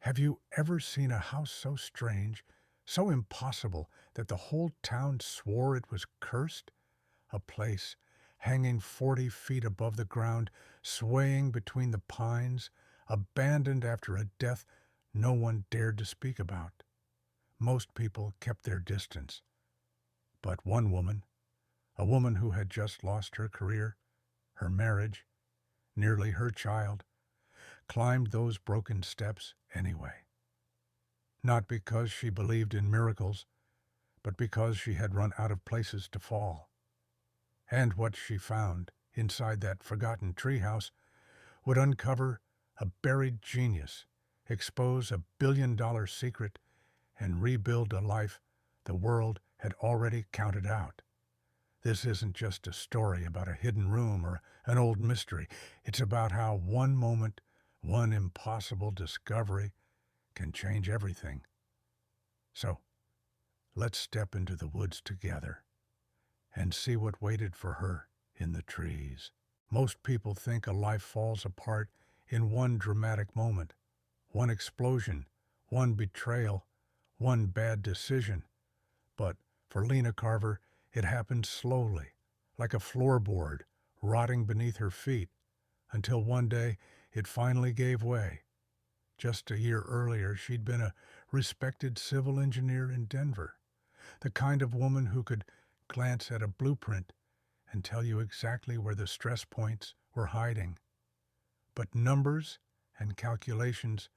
Have you ever seen a house so strange, so impossible that the whole town swore it was cursed? A place hanging 40 feet above the ground, swaying between the pines, abandoned after a death no one dared to speak about. Most people kept their distance. But one woman, a woman who had just lost her career, her marriage, nearly her child, climbed those broken steps anyway. Not because she believed in miracles, but because she had run out of places to fall. And what she found inside that forgotten treehouse would uncover a buried genius, expose a billion-dollar secret, and rebuild a life the world had already counted out. This isn't just a story about a hidden room or an old mystery. It's about how one moment, one impossible discovery can change everything. So, let's step into the woods together and see what waited for her in the trees. Most people think a life falls apart in one dramatic moment, one explosion, one betrayal, one bad decision. But for Lena Carver, it happened slowly, like a floorboard rotting beneath her feet, until one day it finally gave way. Just a year earlier, she'd been a respected civil engineer in Denver, the kind of woman who could glance at a blueprint and tell you exactly where the stress points were hiding. But numbers and calculations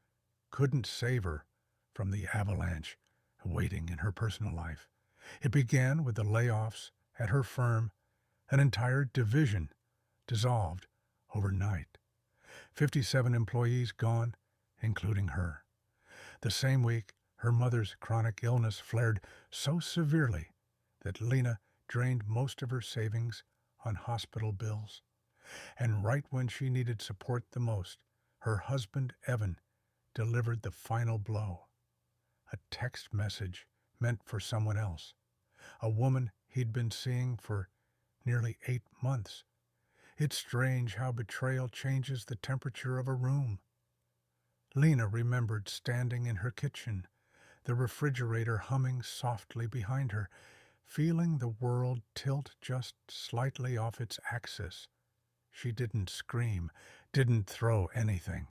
couldn't save her from the avalanche waiting in her personal life. It began with the layoffs at her firm. An entire division dissolved overnight. 57 employees gone, including her. The same week, her mother's chronic illness flared so severely that Lena drained most of her savings on hospital bills. And right when she needed support the most, her husband, Evan, delivered the final blow. A text message meant for someone else, a woman he'd been seeing for nearly 8 months. It's strange how betrayal changes the temperature of a room. Lena remembered standing in her kitchen, the refrigerator humming softly behind her, feeling the world tilt just slightly off its axis. She didn't scream, didn't throw anything.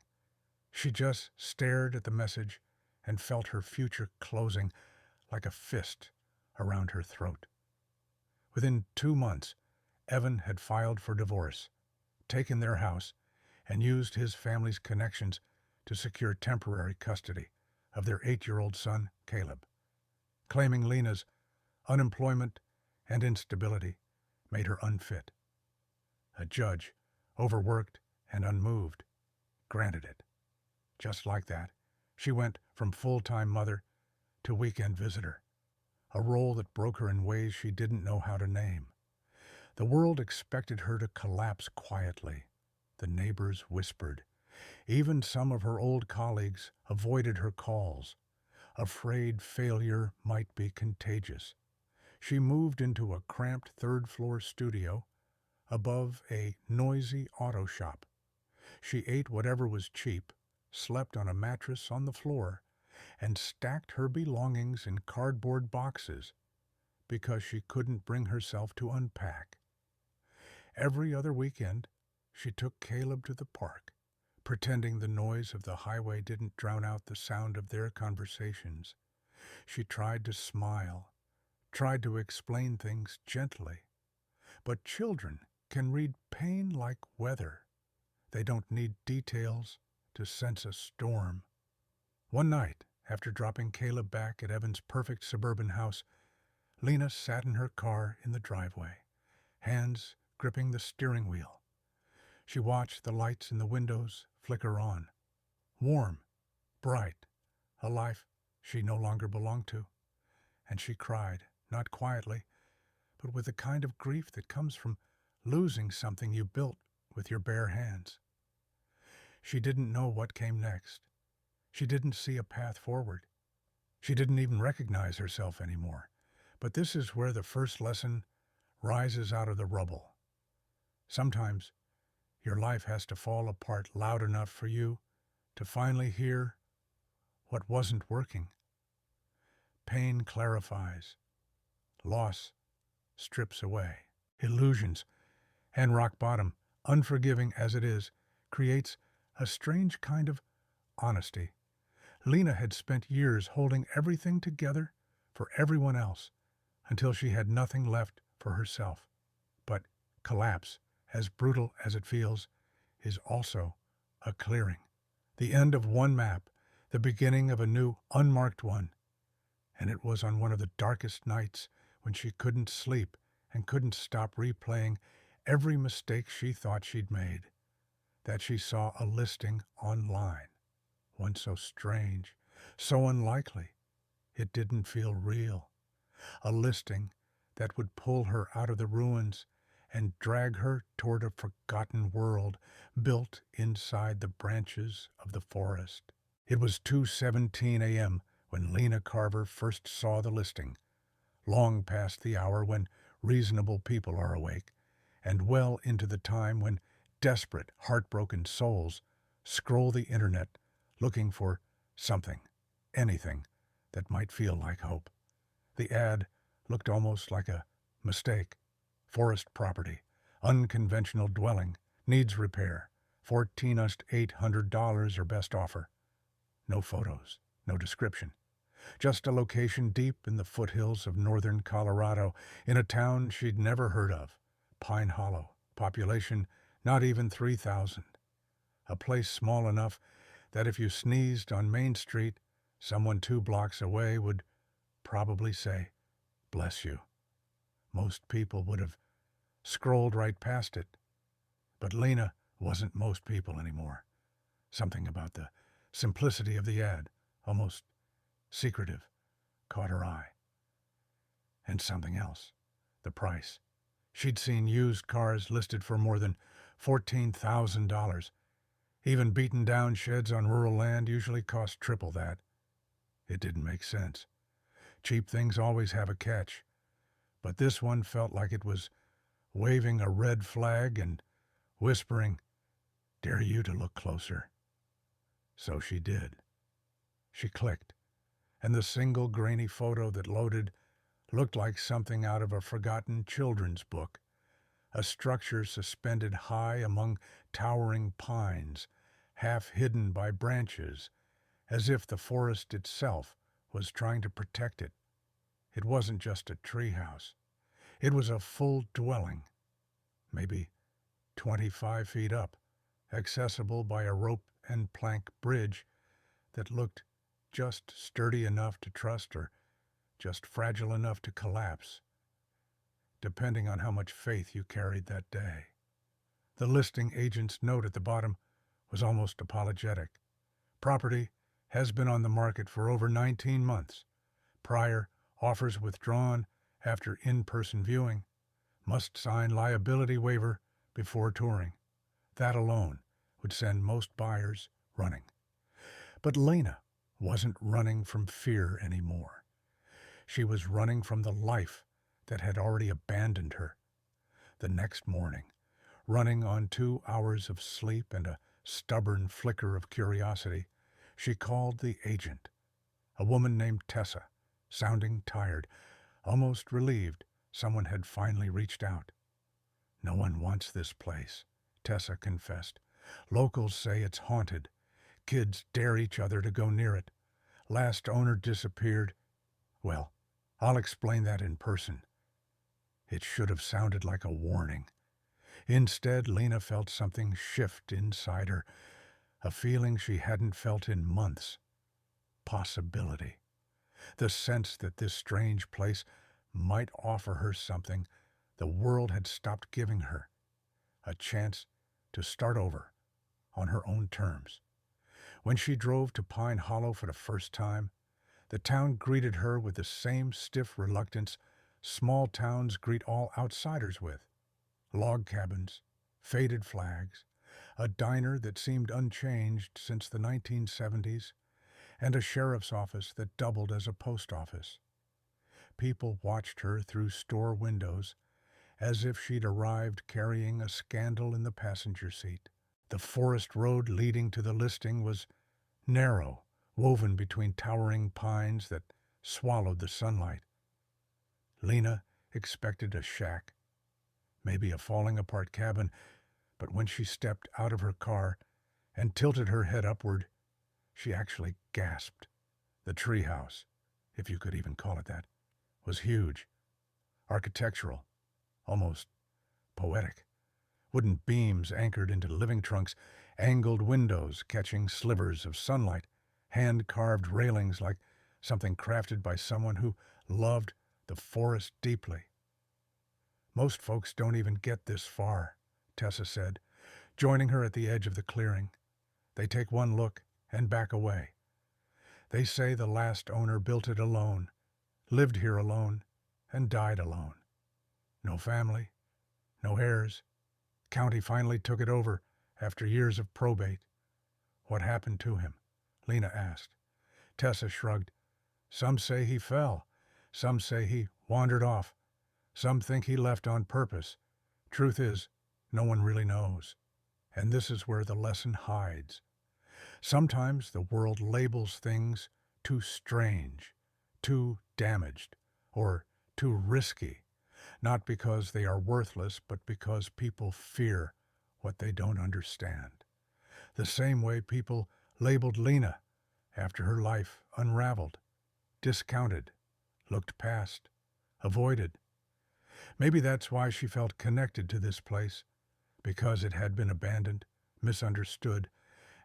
She just stared at the message and felt her future closing like a fist around her throat. Within 2 months, Evan had filed for divorce, taken their house, and used his family's connections to secure temporary custody of their 8-year-old son, Caleb. Claiming Lena's unemployment and instability made her unfit. A judge, overworked and unmoved, granted it. Just like that, she went from full-time mother to weekend visitor, a role that broke her in ways she didn't know how to name. The world expected her to collapse quietly. The neighbors whispered. Even some of her old colleagues avoided her calls, afraid failure might be contagious. She moved into a cramped third-floor studio above a noisy auto shop. She ate whatever was cheap, slept on a mattress on the floor, and stacked her belongings in cardboard boxes because she couldn't bring herself to unpack. Every other weekend, she took Caleb to the park, pretending the noise of the highway didn't drown out the sound of their conversations. She tried to smile, tried to explain things gently. But children can read pain like weather. They don't need details to sense a storm. One night, after dropping Caleb back at Evan's perfect suburban house, Lena sat in her car in the driveway, hands gripping the steering wheel. She watched the lights in the windows flicker on. Warm, bright, a life she no longer belonged to. And she cried, not quietly, but with the kind of grief that comes from losing something you built with your bare hands. She didn't know what came next. She didn't see a path forward. She didn't even recognize herself anymore. But this is where the first lesson rises out of the rubble. Sometimes your life has to fall apart loud enough for you to finally hear, what wasn't working. Pain clarifies, loss strips away. Illusions and rock bottom, unforgiving as it is, creates a strange kind of honesty. Lena had spent years holding everything together for everyone else until she had nothing left for herself. But collapse, as brutal as it feels, is also a clearing. The end of one map, the beginning of a new, unmarked one. And it was on one of the darkest nights when she couldn't sleep and couldn't stop replaying every mistake she thought she'd made, that she saw a listing online, one so strange, so unlikely, it didn't feel real. A listing that would pull her out of the ruins and drag her toward a forgotten world built inside the branches of the forest. It was 2:17 a.m. when Lena Carver first saw the listing, long past the hour when reasonable people are awake, and well into the time when desperate, heartbroken souls scroll the internet looking for something, anything, that might feel like hope. The ad looked almost like a mistake. Forest property, unconventional dwelling, needs repair, $14,800 or best offer. No photos, no description. Just a location deep in the foothills of northern Colorado, in a town she'd never heard of. Pine Hollow, population not even 3,000. A place small enough that if you sneezed on Main Street, someone 2 blocks away would probably say, "Bless you." Most people would have scrolled right past it. But Lena wasn't most people anymore. Something about the simplicity of the ad, almost secretive, caught her eye. And something else, the price. She'd seen used cars listed for more than $14,000. Even beaten-down sheds on rural land usually cost triple that. It didn't make sense. Cheap things always have a catch. But this one felt like it was waving a red flag and whispering, "Dare you to look closer." So she did. She clicked, and the single grainy photo that loaded looked like something out of a forgotten children's book, a structure suspended high among towering pines, half hidden by branches, as if the forest itself was trying to protect it. It wasn't just a treehouse. It was a full dwelling, maybe 25 feet up, accessible by a rope and plank bridge that looked just sturdy enough to trust or just fragile enough to collapse, depending on how much faith you carried that day. The listing agent's note at the bottom was almost apologetic. Property has been on the market for over 19 months. Prior offers withdrawn after in-person viewing. Must sign liability waiver before touring. That alone would send most buyers running. But Lena wasn't running from fear anymore. She was running from the life that had already abandoned her. The next morning, running on 2 hours of sleep and a stubborn flicker of curiosity, she called the agent, a woman named Tessa, sounding tired, almost relieved someone had finally reached out. "No one wants this place," Tessa confessed. "Locals say it's haunted. Kids dare each other to go near it. Last owner disappeared. Well, I'll explain that in person." It should have sounded like a warning. Instead, Lena felt something shift inside her, a feeling she hadn't felt in months. Possibility. The sense that this strange place might offer her something the world had stopped giving her, a chance to start over on her own terms. When she drove to Pine Hollow for the first time, the town greeted her with the same stiff reluctance small towns greet all outsiders with. Log cabins, faded flags, a diner that seemed unchanged since the 1970s, and a sheriff's office that doubled as a post office. People watched her through store windows as if she'd arrived carrying a scandal in the passenger seat. The forest road leading to the listing was narrow, woven between towering pines that swallowed the sunlight. Lena expected a shack, maybe a falling-apart cabin, but when she stepped out of her car and tilted her head upward, she actually gasped. The treehouse, if you could even call it that, was huge, architectural, almost poetic. Wooden beams anchored into living trunks, angled windows catching slivers of sunlight, hand-carved railings like something crafted by someone who loved the forest deeply. Most folks don't even get this far, Tessa said, joining her at the edge of the clearing. They take one look and back away. They say the last owner built it alone, lived here alone, and died alone. No family, no heirs. County finally took it over after years of probate. What happened to him? Lena asked. Tessa shrugged. Some say he fell. Some say he wandered off. Some think he left on purpose. Truth is, no one really knows. And this is where the lesson hides. Sometimes the world labels things too strange, too damaged, or too risky, not because they are worthless, but because people fear what they don't understand. The same way people labeled Lena after her life unraveled, discounted, looked past, avoided. Maybe that's why she felt connected to this place, because it had been abandoned, misunderstood,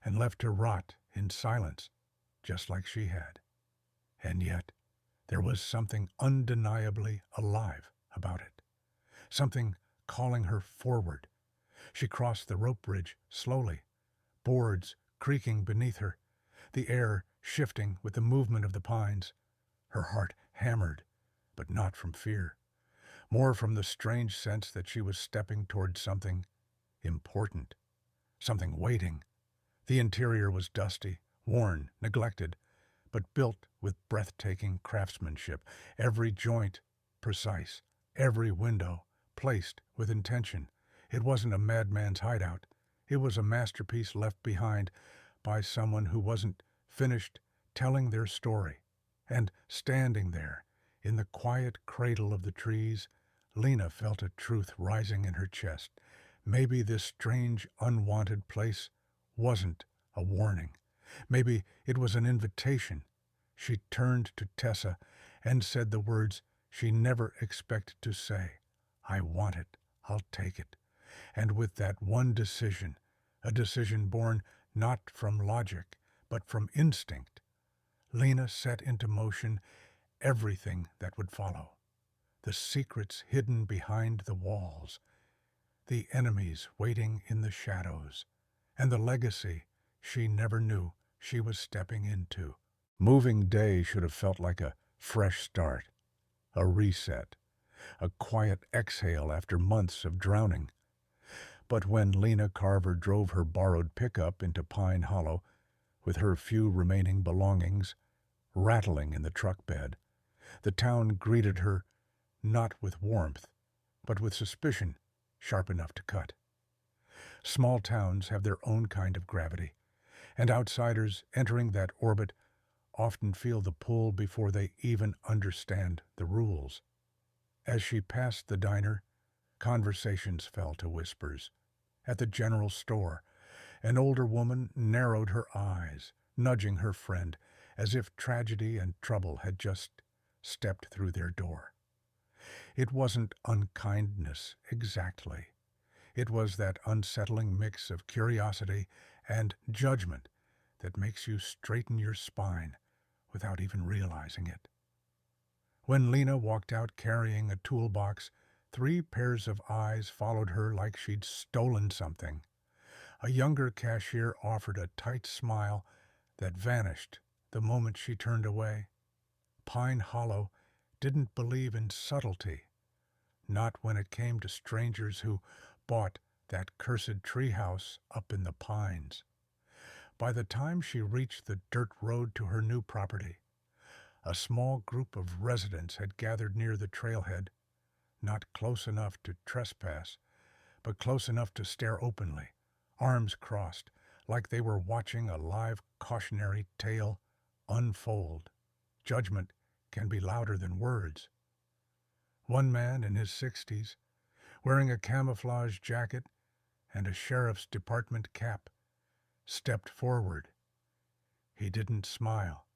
and left to rot in silence, just like she had. And yet, there was something undeniably alive about it, something calling her forward. She crossed the rope bridge slowly, boards creaking beneath her, the air shifting with the movement of the pines. Her heart hammered, but not from fear, more from the strange sense that she was stepping toward something important, something waiting. The interior was dusty, worn, neglected, but built with breathtaking craftsmanship, every joint precise, every window placed with intention. It wasn't a madman's hideout. It was a masterpiece left behind by someone who wasn't finished telling their story. And standing there, in the quiet cradle of the trees, Lena felt a truth rising in her chest. Maybe this strange, unwanted place wasn't a warning. Maybe it was an invitation. She turned to Tessa and said the words she never expected to say. I want it. I'll take it. And with that one decision, a decision born not from logic, but from instinct, Lena set into motion everything that would follow. The secrets hidden behind the walls, the enemies waiting in the shadows, and the legacy she never knew she was stepping into. Moving day should have felt like a fresh start, a reset, a quiet exhale after months of drowning. But when Lena Carver drove her borrowed pickup into Pine Hollow, with her few remaining belongings rattling in the truck bed, the town greeted her not with warmth, but with suspicion sharp enough to cut. Small towns have their own kind of gravity, and outsiders entering that orbit often feel the pull before they even understand the rules. As she passed the diner, conversations fell to whispers. At the general store, an older woman narrowed her eyes, nudging her friend, as if tragedy and trouble had just stepped through their door. It wasn't unkindness exactly. It was that unsettling mix of curiosity and judgment that makes you straighten your spine without even realizing it. When Lena walked out carrying a toolbox, 3 pairs of eyes followed her like she'd stolen something. A younger cashier offered a tight smile that vanished the moment she turned away. Pine Hollow didn't believe in subtlety, not when it came to strangers who bought that cursed treehouse up in the pines. By the time she reached the dirt road to her new property, a small group of residents had gathered near the trailhead, not close enough to trespass, but close enough to stare openly, arms crossed, like they were watching a live cautionary tale unfold. Judgment can be louder than words. One man in his 60s, wearing a camouflage jacket and a sheriff's department cap, stepped forward. He didn't smile.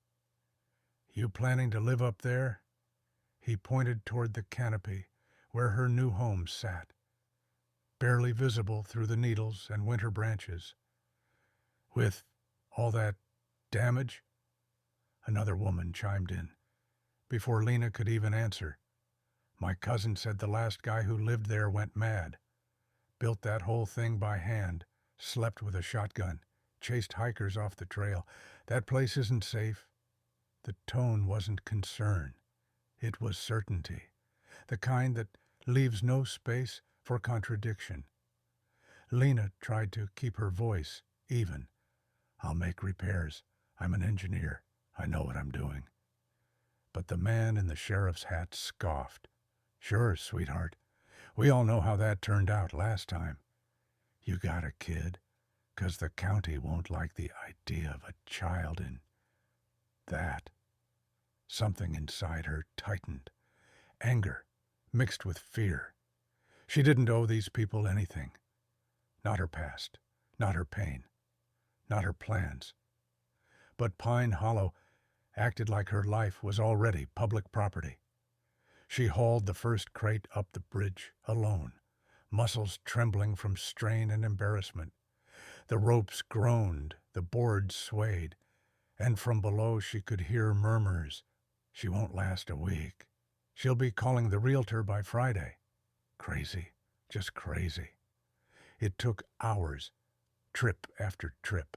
"You planning to live up there?" He pointed toward the canopy where her new home sat, barely visible through the needles and winter branches. "With all that damage?" Another woman chimed in. Before Lena could even answer, "My cousin said the last guy who lived there went mad. Built that whole thing by hand, slept with a shotgun, chased hikers off the trail. That place isn't safe." The tone wasn't concern. It was certainty, the kind that leaves no space for contradiction. Lena tried to keep her voice even. "I'll make repairs. I'm an engineer. I know what I'm doing." But the man in the sheriff's hat scoffed. "Sure, sweetheart. We all know how that turned out last time. You got a kid, 'cause the county won't like the idea of a child in that." Something inside her tightened. Anger mixed with fear. She didn't owe these people anything. Not her past, not her pain, not her plans. But Pine Hollow acted like her life was already public property. She hauled the first crate up the bridge alone, muscles trembling from strain and embarrassment. The ropes groaned, the boards swayed, and from below she could hear murmurs. "She won't last a week. She'll be calling the realtor by Friday." Crazy, just crazy. It took hours, trip after trip,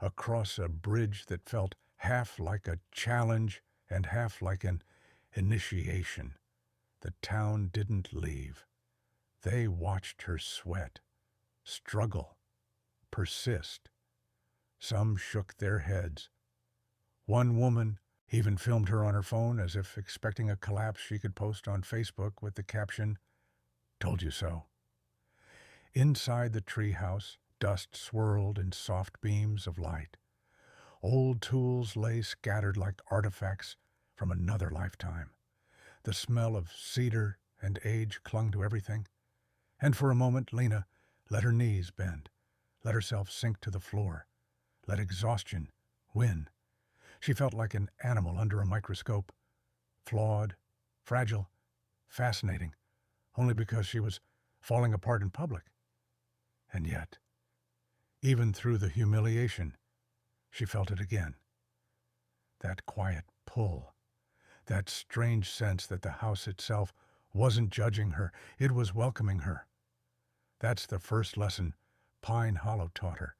across a bridge that felt half like a challenge and half like an initiation. The town didn't leave. They watched her sweat, struggle, persist. Some shook their heads. One woman even filmed her on her phone as if expecting a collapse she could post on Facebook with the caption, "Told you so." Inside the treehouse, dust swirled in soft beams of light. Old tools lay scattered like artifacts from another lifetime. The smell of cedar and age clung to everything. And for a moment, Lena let her knees bend, let herself sink to the floor, let exhaustion win. She felt like an animal under a microscope, flawed, fragile, fascinating, only because she was falling apart in public. And yet, even through the humiliation, she felt it again. That quiet pull, that strange sense that the house itself wasn't judging her, it was welcoming her. That's the first lesson Pine Hollow taught her.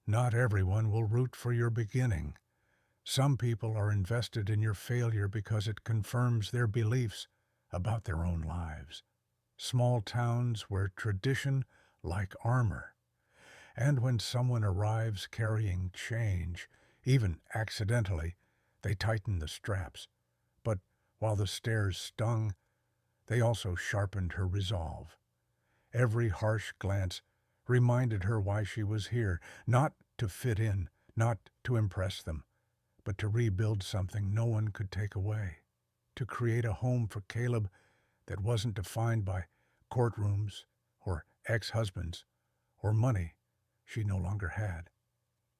Not everyone will root for your beginning. Some people are invested in your failure because it confirms their beliefs about their own lives. Small towns wear tradition like armor. And when someone arrives carrying change, even accidentally, they tighten the straps. But while the stares stung, they also sharpened her resolve. Every harsh glance reminded her why she was here, not to fit in, not to impress them, but to rebuild something no one could take away, to create a home for Caleb that wasn't defined by courtrooms or ex-husbands or money she no longer had.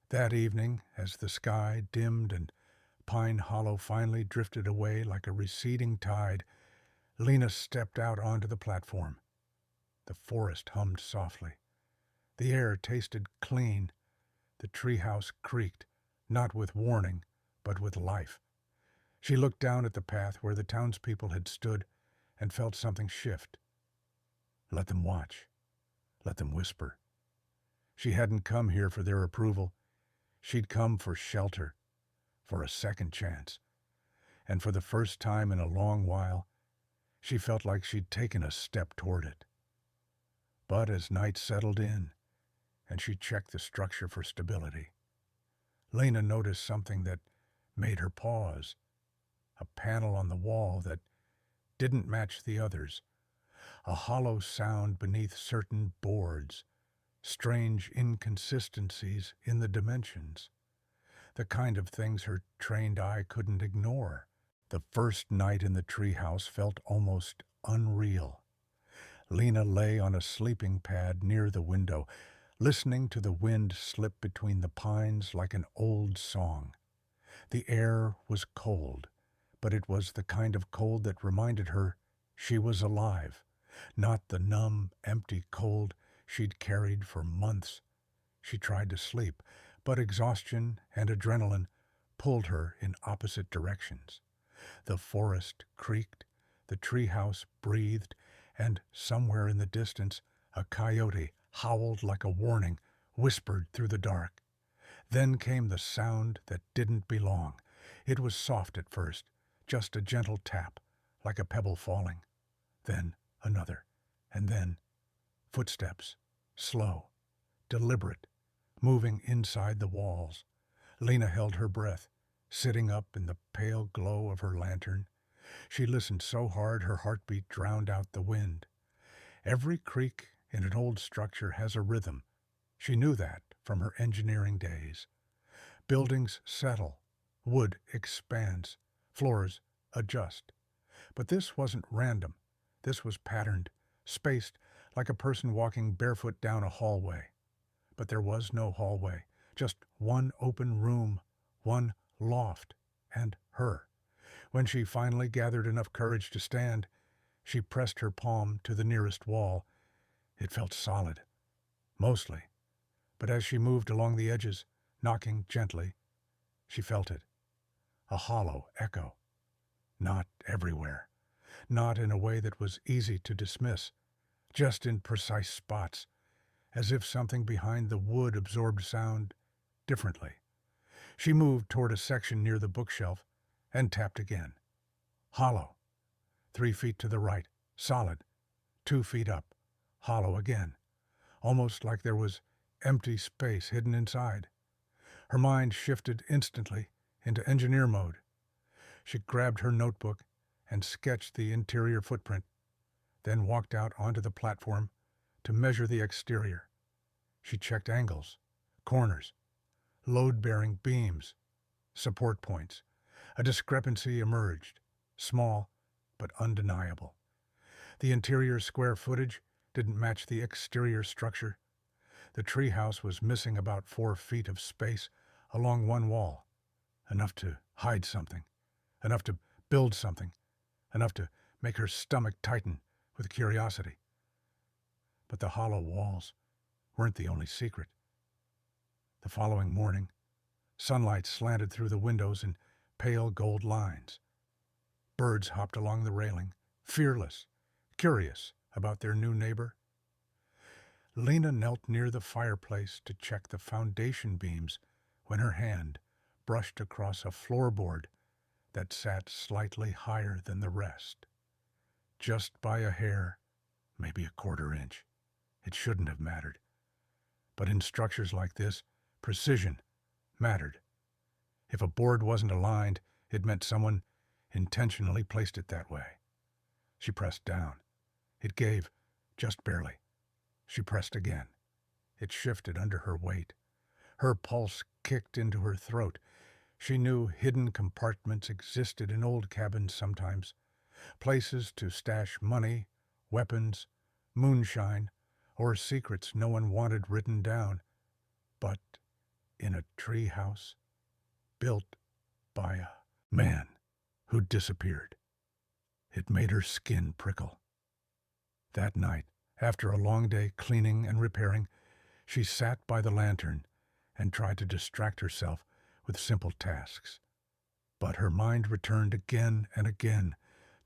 That evening, as the sky dimmed and Pine Hollow finally drifted away like a receding tide, Lena stepped out onto the platform. The forest hummed softly. The air tasted clean. The treehouse creaked, not with warning, but with life. She looked down at the path where the townspeople had stood and felt something shift. Let them watch. Let them whisper. She hadn't come here for their approval. She'd come for shelter, for a second chance. And for the first time in a long while, she felt like she'd taken a step toward it. But as night settled in, and she checked the structure for stability, Lena noticed something that made her pause. A panel on the wall that didn't match the others. A hollow sound beneath certain boards. Strange inconsistencies in the dimensions. the kind of things her trained eye couldn't ignore. The first night in the treehouse felt almost unreal. Lena lay on a sleeping pad near the window, listening to the wind slip between the pines like an old song. The air was cold, but it was the kind of cold that reminded her she was alive, not the numb, empty cold she'd carried for months. She tried to sleep, but exhaustion and adrenaline pulled her in opposite directions. The forest creaked, the treehouse breathed, and somewhere in the distance a coyote howled like a warning, whispered through the dark. Then came the sound that didn't belong. It was soft at first, just a gentle tap, like a pebble falling. Then another, and then footsteps, slow, deliberate, moving inside the walls. Lena held her breath, sitting up in the pale glow of her lantern. She listened so hard her heartbeat drowned out the wind. Every creak in an old structure has a rhythm. She knew that from her engineering days. Buildings settle, wood expands, floors adjust. But this wasn't random. This was patterned, spaced like a person walking barefoot down a hallway. But there was no hallway, just one open room, one loft, and her. When she finally gathered enough courage to stand, she pressed her palm to the nearest wall. It felt solid, mostly, but as she moved along the edges, knocking gently, she felt it. A hollow echo. Not everywhere. Not in a way that was easy to dismiss. Just in precise spots, as if something behind the wood absorbed sound differently. She moved toward a section near the bookshelf and tapped again. Hollow. 3 feet to the right. Solid. 2 feet up. Hollow again. Almost like there was empty space hidden inside. Her mind shifted instantly into engineer mode. She grabbed her notebook and sketched the interior footprint, then walked out onto the platform to measure the exterior. She checked angles, corners, load-bearing beams, support points. A discrepancy emerged, small but undeniable. The interior square footage didn't match the exterior structure. The treehouse was missing about 4 feet of space along one wall, enough to hide something, enough to build something, enough to make her stomach tighten with curiosity. But the hollow walls weren't the only secret. The following morning, sunlight slanted through the windows in pale gold lines. Birds hopped along the railing, fearless, curious about their new neighbor. Lena knelt near the fireplace to check the foundation beams when her hand brushed across a floorboard that sat slightly higher than the rest. Just by a hair, maybe a quarter inch. It shouldn't have mattered. But in structures like this, precision mattered. If a board wasn't aligned, it meant someone intentionally placed it that way. She pressed down. It gave, just barely. She pressed again. It shifted under her weight. Her pulse kicked into her throat. She knew hidden compartments existed in old cabins sometimes, places to stash money, weapons, moonshine, or secrets no one wanted written down. But in a tree house built by a man who disappeared, it made her skin prickle. That night, after a long day cleaning and repairing, she sat by the lantern and tried to distract herself with simple tasks. But her mind returned again and again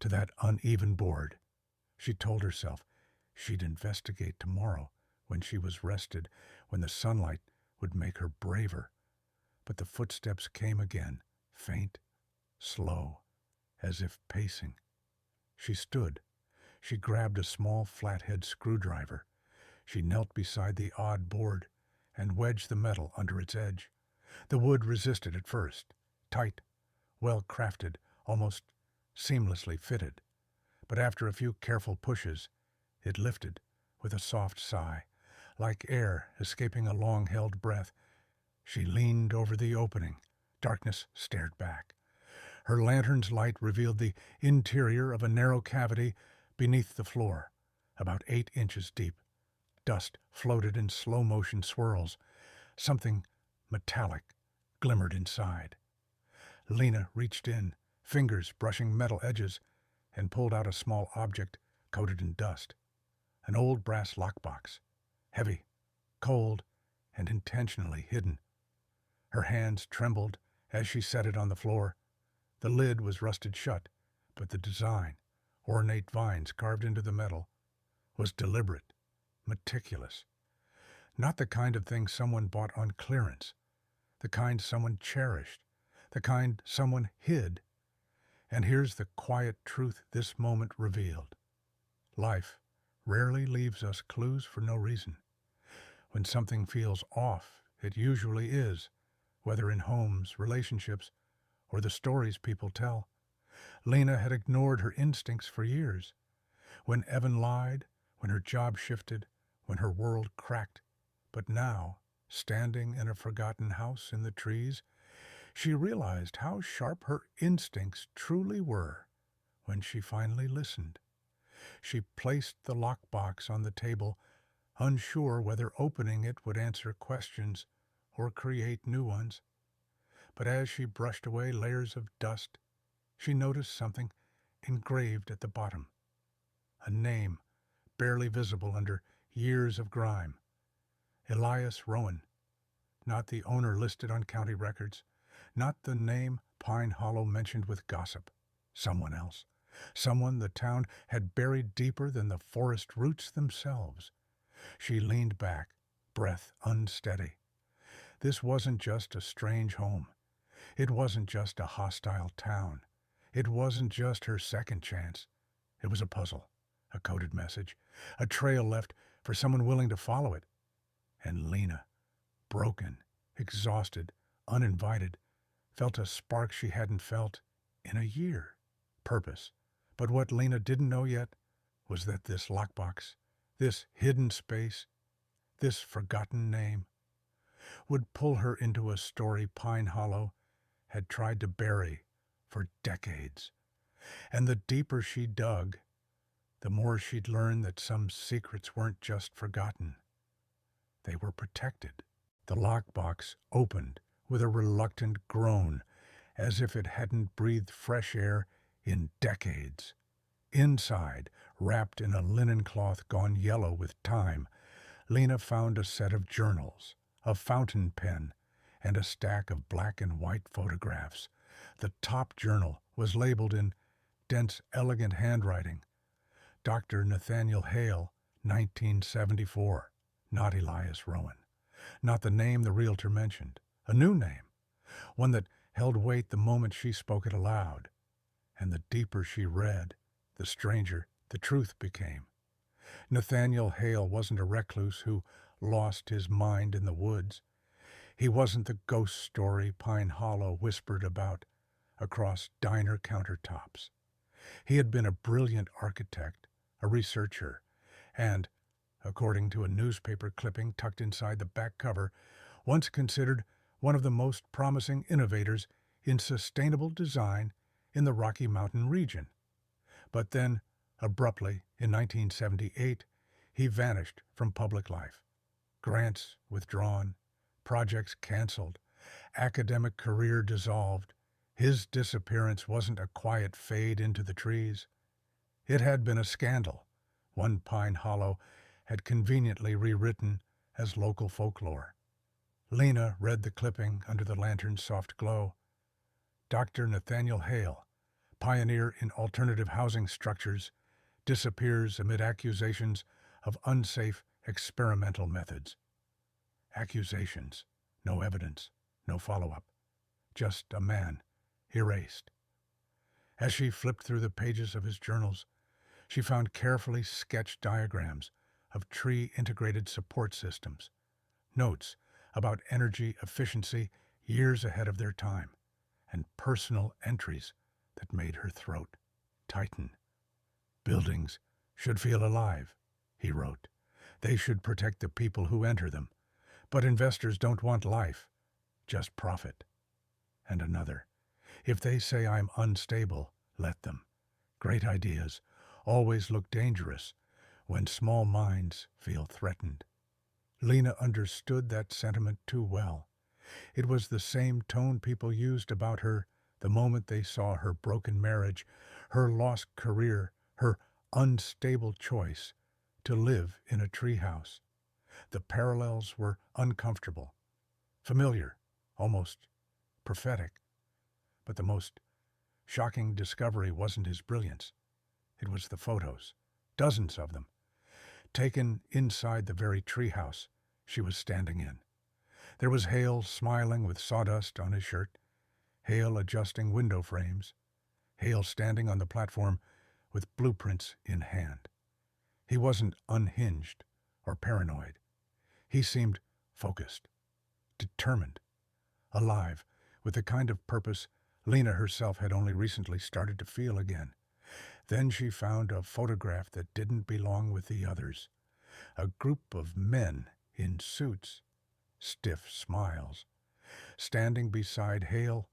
to that uneven board. She told herself she'd investigate tomorrow when she was rested, when the sunlight would make her braver. But the footsteps came again, faint, slow, as if pacing. She stood. She grabbed a small flathead screwdriver. She knelt beside the odd board and wedged the metal under its edge. The wood resisted at first, tight, well crafted, almost seamlessly fitted. But after a few careful pushes, it lifted with a soft sigh, like air escaping a long-held breath. She leaned over the opening, Darkness stared back. Her lantern's light revealed the interior of a narrow cavity beneath the floor, about 8 inches deep. Dust floated in slow-motion swirls. Something metallic glimmered inside. Lena reached in, fingers brushing metal edges, and pulled out a small object coated in dust. An old brass lockbox, heavy, cold, and intentionally hidden. Her hands trembled as she set it on the floor. The lid was rusted shut, but the design, ornate vines carved into the metal, was deliberate, meticulous. Not the kind of thing someone bought on clearance, the kind someone cherished, the kind someone hid. And here's the quiet truth this moment revealed. Life rarely leaves us clues for no reason. When something feels off, it usually is, whether in homes, relationships, or the stories people tell. Lena had ignored her instincts for years. When Evan lied, when her job shifted, when her world cracked. But now, standing in a forgotten house in the trees, she realized how sharp her instincts truly were when she finally listened. She placed the lockbox on the table, unsure whether opening it would answer questions or create new ones. But as she brushed away layers of dust, she noticed something engraved at the bottom. A name, barely visible under years of grime. Elias Rowan. Not the owner listed on county records. Not the name Pine Hollow mentioned with gossip. Someone else. Someone the town had buried deeper than the forest roots themselves. She leaned back, breath unsteady. This wasn't just a strange home. It wasn't just a hostile town. It wasn't just her second chance. It was a puzzle, a coded message, a trail left for someone willing to follow it. And Lena, broken, exhausted, uninvited, felt a spark she hadn't felt in a year. Purpose. But what Lena didn't know yet was that this lockbox, this hidden space, this forgotten name, would pull her into a story Pine Hollow had tried to bury for decades. And the deeper she dug, the more she'd learn that some secrets weren't just forgotten. They were protected. The lockbox opened with a reluctant groan, as if it hadn't breathed fresh air in decades. Inside, wrapped in a linen cloth gone yellow with time, Lena found a set of journals, a fountain pen, and a stack of black and white photographs. The top journal was labeled in dense, elegant handwriting. Dr. Nathaniel Hale, 1974. Not Elias Rowan. Not the name the realtor mentioned. A new name. One that held weight the moment she spoke it aloud. And the deeper she read, the stranger the truth became. Nathaniel Hale wasn't a recluse who lost his mind in the woods. He wasn't the ghost story Pine Hollow whispered about across diner countertops. He had been a brilliant architect, a researcher, and, according to a newspaper clipping tucked inside the back cover, once considered one of the most promising innovators in sustainable design in the Rocky Mountain region. But then, abruptly, in 1978, he vanished from public life. Grants withdrawn, projects canceled, academic career dissolved. His disappearance wasn't a quiet fade into the trees. It had been a scandal, one Pine Hollow had conveniently rewritten as local folklore. Lena read the clipping under the lantern's soft glow. Dr. Nathaniel Hale, pioneer in alternative housing structures, disappears amid accusations of unsafe experimental methods. Accusations, no evidence, no follow-up. Just a man, erased. As she flipped through the pages of his journals, she found carefully sketched diagrams of tree-integrated support systems, notes about energy efficiency years ahead of their time, and personal entries that made her throat tighten. Buildings should feel alive, he wrote. They should protect the people who enter them. But investors don't want life, just profit. and another. If they say I'm unstable, let them. Great ideas always look dangerous when small minds feel threatened. Lena understood that sentiment too well. It was the same tone people used about her the moment they saw her broken marriage, her lost career, her unstable choice to live in a treehouse. The parallels were uncomfortable, familiar, almost prophetic. But the most shocking discovery wasn't his brilliance. It was the photos, dozens of them, taken inside the very treehouse she was standing in. There was Hale smiling with sawdust on his shirt, Hale adjusting window frames, Hale standing on the platform with blueprints in hand. He wasn't unhinged or paranoid. He seemed focused, determined, alive, with the kind of purpose Lena herself had only recently started to feel again. Then she found a photograph that didn't belong with the others. A group of men in suits, stiff smiles, standing beside Hale,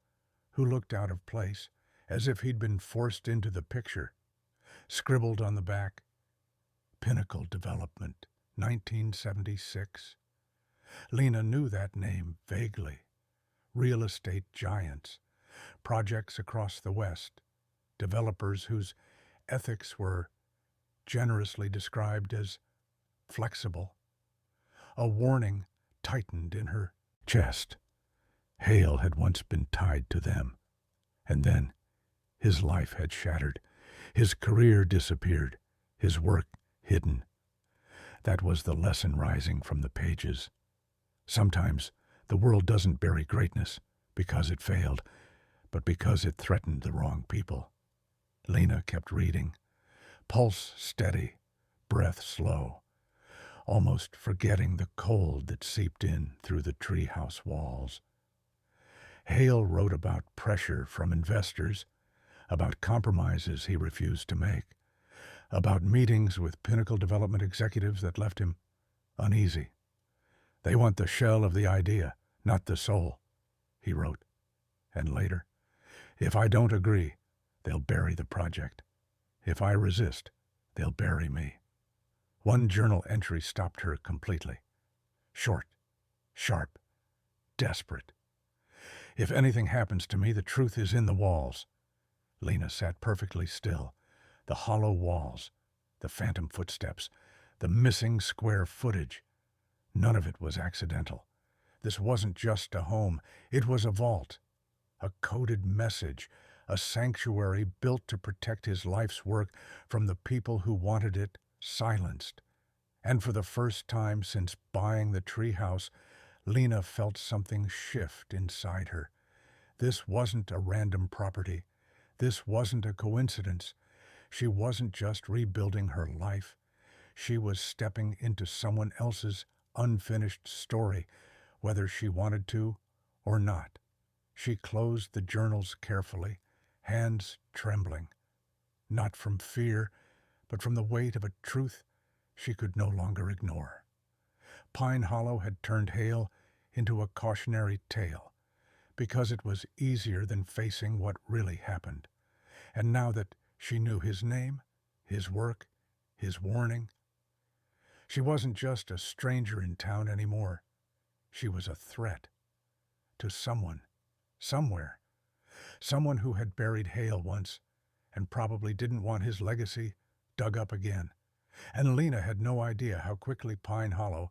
who looked out of place, as if he'd been forced into the picture. Scribbled on the back, Pinnacle Development, 1976. Lena knew that name vaguely. Real estate giants, projects across the West, developers whose ethics were generously described as flexible. A warning tightened in her chest. Hale had once been tied to them, and then his life had shattered, his career disappeared, his work hidden. That was the lesson rising from the pages. Sometimes the world doesn't bury greatness because it failed, but because it threatened the wrong people. Lena kept reading, pulse steady, breath slow, almost forgetting the cold that seeped in through the treehouse walls. Hale wrote about pressure from investors, about compromises he refused to make, about meetings with Pinnacle Development executives that left him uneasy. They want the shell of the idea, not the soul, he wrote. And later, if I don't agree, they'll bury the project. If I resist, they'll bury me. One journal entry stopped her completely. Short, sharp, desperate. If anything happens to me, the truth is in the walls. Lena sat perfectly still. The hollow walls, the phantom footsteps, the missing square footage. None of it was accidental. This wasn't just a home. It was a vault, a coded message, a sanctuary built to protect his life's work from the people who wanted it silenced. And for the first time since buying the treehouse, Lena felt something shift inside her. This wasn't a random property. This wasn't a coincidence. She wasn't just rebuilding her life. She was stepping into someone else's unfinished story, whether she wanted to or not. She closed the journals carefully, hands trembling, not from fear, but from the weight of a truth she could no longer ignore. Pine Hollow had turned Hale into a cautionary tale, because it was easier than facing what really happened. And now that she knew his name, his work, his warning, she wasn't just a stranger in town anymore. She was a threat to someone, somewhere, someone who had buried Hale once and probably didn't want his legacy dug up again. And Lena had no idea how quickly Pine Hollow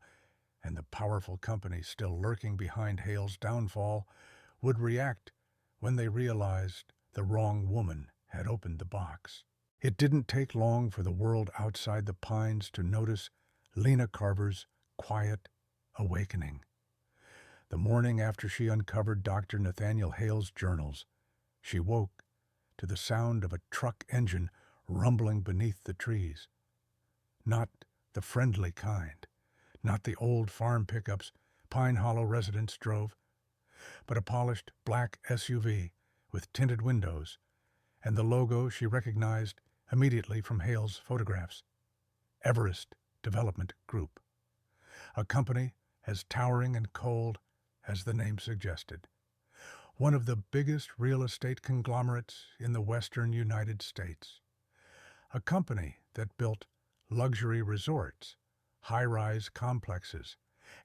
and the powerful company still lurking behind Hale's downfall would react when they realized the wrong woman had opened the box. It didn't take long for the world outside the pines to notice Lena Carver's quiet awakening. The morning after she uncovered Dr. Nathaniel Hale's journals, she woke to the sound of a truck engine rumbling beneath the trees. Not the friendly kind, not the old farm pickups Pine Hollow residents drove, but a polished black SUV with tinted windows, and the logo she recognized immediately from Hale's photographs. Everest Development Group, a company as towering and cold as the name suggested. one of the biggest real estate conglomerates in the western United States. A company that built luxury resorts, high-rise complexes,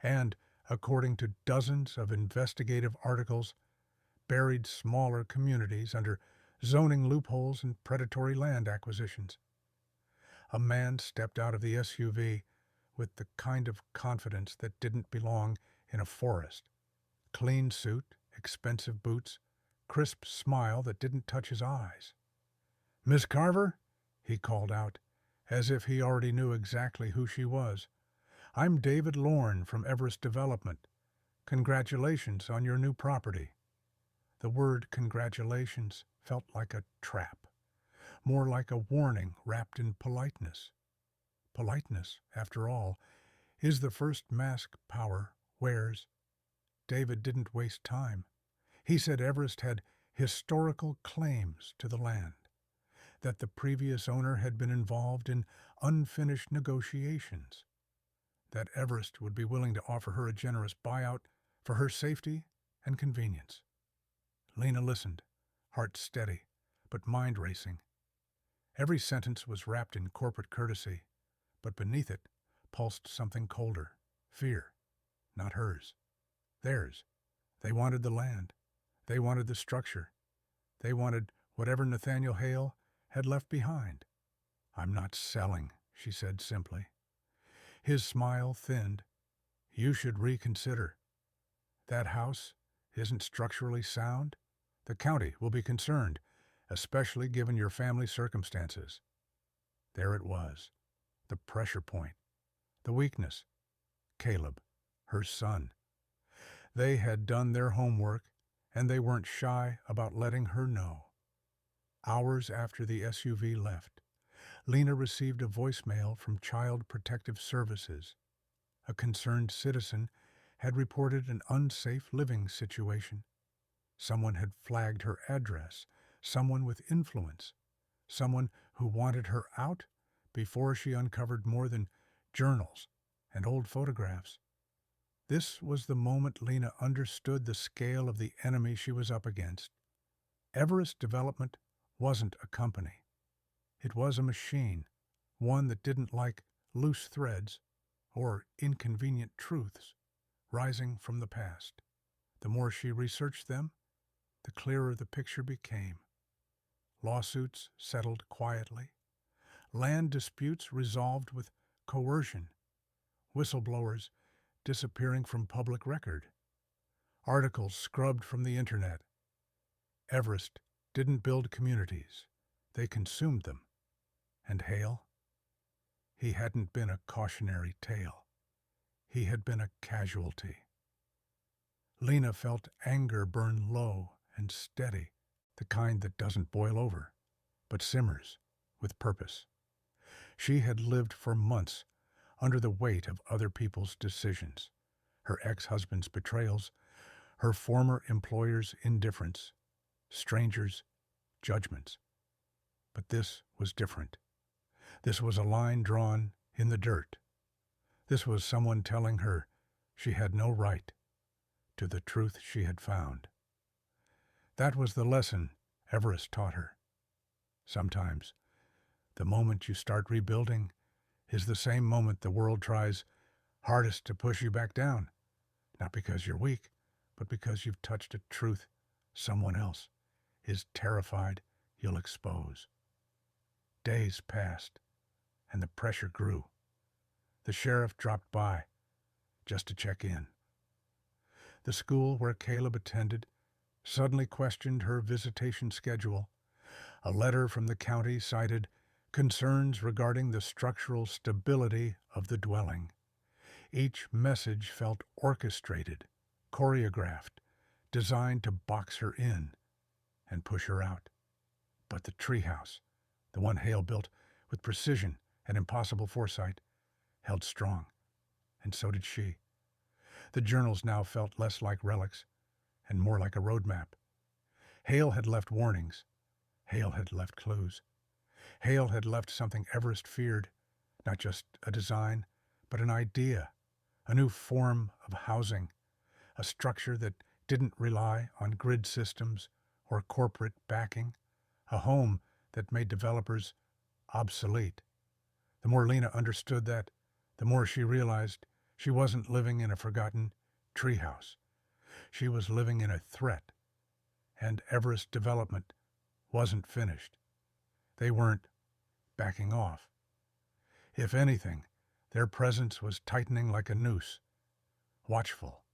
and, according to dozens of investigative articles, buried smaller communities under zoning loopholes and predatory land acquisitions. A man stepped out of the SUV with the kind of confidence that didn't belong in a forest. Clean suit, expensive boots, crisp smile that didn't touch his eyes. "Miss Carver?" he called out, as if he already knew exactly who she was. "I'm David Lorne from Everest Development. Congratulations on your new property." The word congratulations felt like a trap, more like a warning wrapped in politeness. Politeness, after all, is the first mask power wears. David didn't waste time. He said Everest had historical claims to the land, that the previous owner had been involved in unfinished negotiations, that Everest would be willing to offer her a generous buyout for her safety and convenience. Lena listened, heart steady, but mind racing. Every sentence was wrapped in corporate courtesy, but beneath it pulsed something colder, fear, not hers, theirs. They wanted the land. They wanted the structure. They wanted whatever Nathaniel Hale had left behind. "I'm not selling," she said simply. His smile thinned. "You should reconsider. That house isn't structurally sound. The county will be concerned, especially given your family circumstances." There it was, the pressure point, the weakness. Caleb, her son. They had done their homework, and they weren't shy about letting her know. Hours after the SUV left, Lena received a voicemail from Child Protective Services. A concerned citizen had reported an unsafe living situation. Someone had flagged her address, someone with influence, someone who wanted her out before she uncovered more than journals and old photographs. This was the moment Lena understood the scale of the enemy she was up against. Everest Development wasn't a company. It was a machine, one that didn't like loose threads or inconvenient truths rising from the past. The more she researched them, the clearer the picture became. Lawsuits settled quietly. Land disputes resolved with coercion. Whistleblowers disappearing from public record. Articles scrubbed from the internet. Everest didn't build communities. They consumed them. And Hale? He hadn't been a cautionary tale. He had been a casualty. Lena felt anger burn low and steady, the kind that doesn't boil over, but simmers with purpose. She had lived for months under the weight of other people's decisions, her ex-husband's betrayals, her former employer's indifference, strangers' judgments. But this was different. This was a line drawn in the dirt. This was someone telling her she had no right to the truth she had found. That was the lesson Everest taught her. Sometimes, the moment you start rebuilding is the same moment the world tries hardest to push you back down, not because you're weak, but because you've touched a truth someone else is terrified you'll expose. Days passed, and the pressure grew. The sheriff dropped by just to check in. The school where Caleb attended suddenly questioned her visitation schedule. A letter from the county cited concerns regarding the structural stability of the dwelling. Each message felt orchestrated, choreographed, designed to box her in and push her out. But the treehouse, the one Hale built with precision and impossible foresight, held strong, and so did she. The journals now felt less like relics and more like a roadmap. Hale had left warnings. Hale had left clues. Hale had left something Everest feared, not just a design, but an idea, a new form of housing, a structure that didn't rely on grid systems or corporate backing, a home that made developers obsolete. The more Lena understood that, the more she realized she wasn't living in a forgotten treehouse. She was living in a threat, and Everest development wasn't finished. They weren't backing off. If anything, their presence was tightening like a noose, watchful,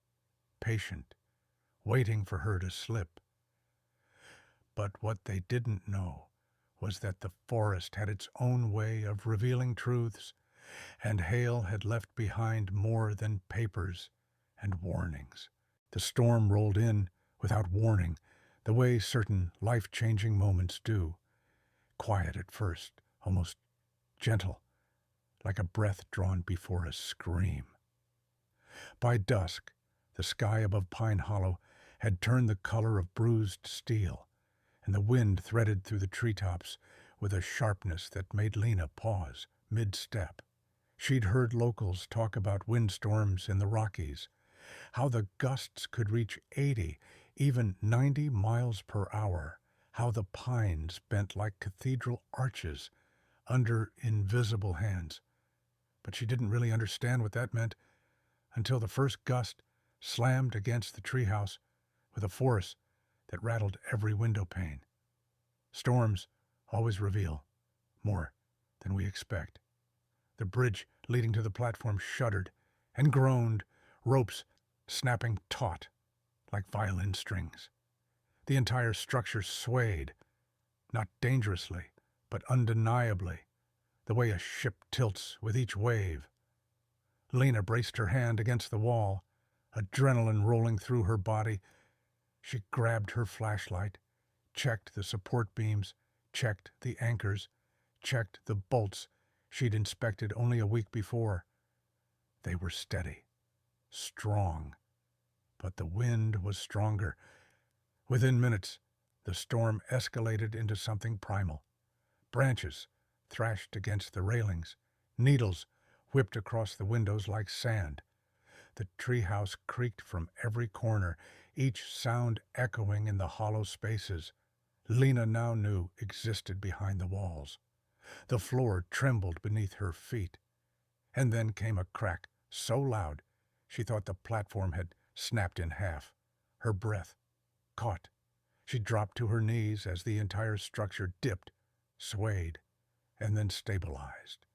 patient, waiting for her to slip. But what they didn't know was that the forest had its own way of revealing truths, and Hale had left behind more than papers and warnings. The storm rolled in without warning, the way certain life-changing moments do. Quiet at first, almost gentle, like a breath drawn before a scream. By dusk, the sky above Pine Hollow had turned the color of bruised steel, and the wind threaded through the treetops with a sharpness that made Lena pause mid-step. She'd heard locals talk about windstorms in the Rockies, how the gusts could reach 80, even 90 miles per hour, how the pines bent like cathedral arches under invisible hands. But she didn't really understand what that meant until the first gust slammed against the treehouse with a force that rattled every window pane. Storms always reveal more than we expect. The bridge leading to the platform shuddered and groaned, ropes snapping taut like violin strings. The entire structure swayed, not dangerously, but undeniably, the way a ship tilts with each wave. Lena braced her hand against the wall, adrenaline rolling through her body. She grabbed her flashlight, checked the support beams, checked the anchors, checked the bolts she'd inspected only a week before. They were steady, strong, but the wind was stronger. Within minutes, the storm escalated into something primal. Branches thrashed against the railings, needles whipped across the windows like sand. The treehouse creaked from every corner, each sound echoing in the hollow spaces Lena now knew existed behind the walls. The floor trembled beneath her feet. And then came a crack so loud she thought the platform had snapped in half. Her breath caught. She dropped to her knees as the entire structure dipped, swayed, and then stabilized.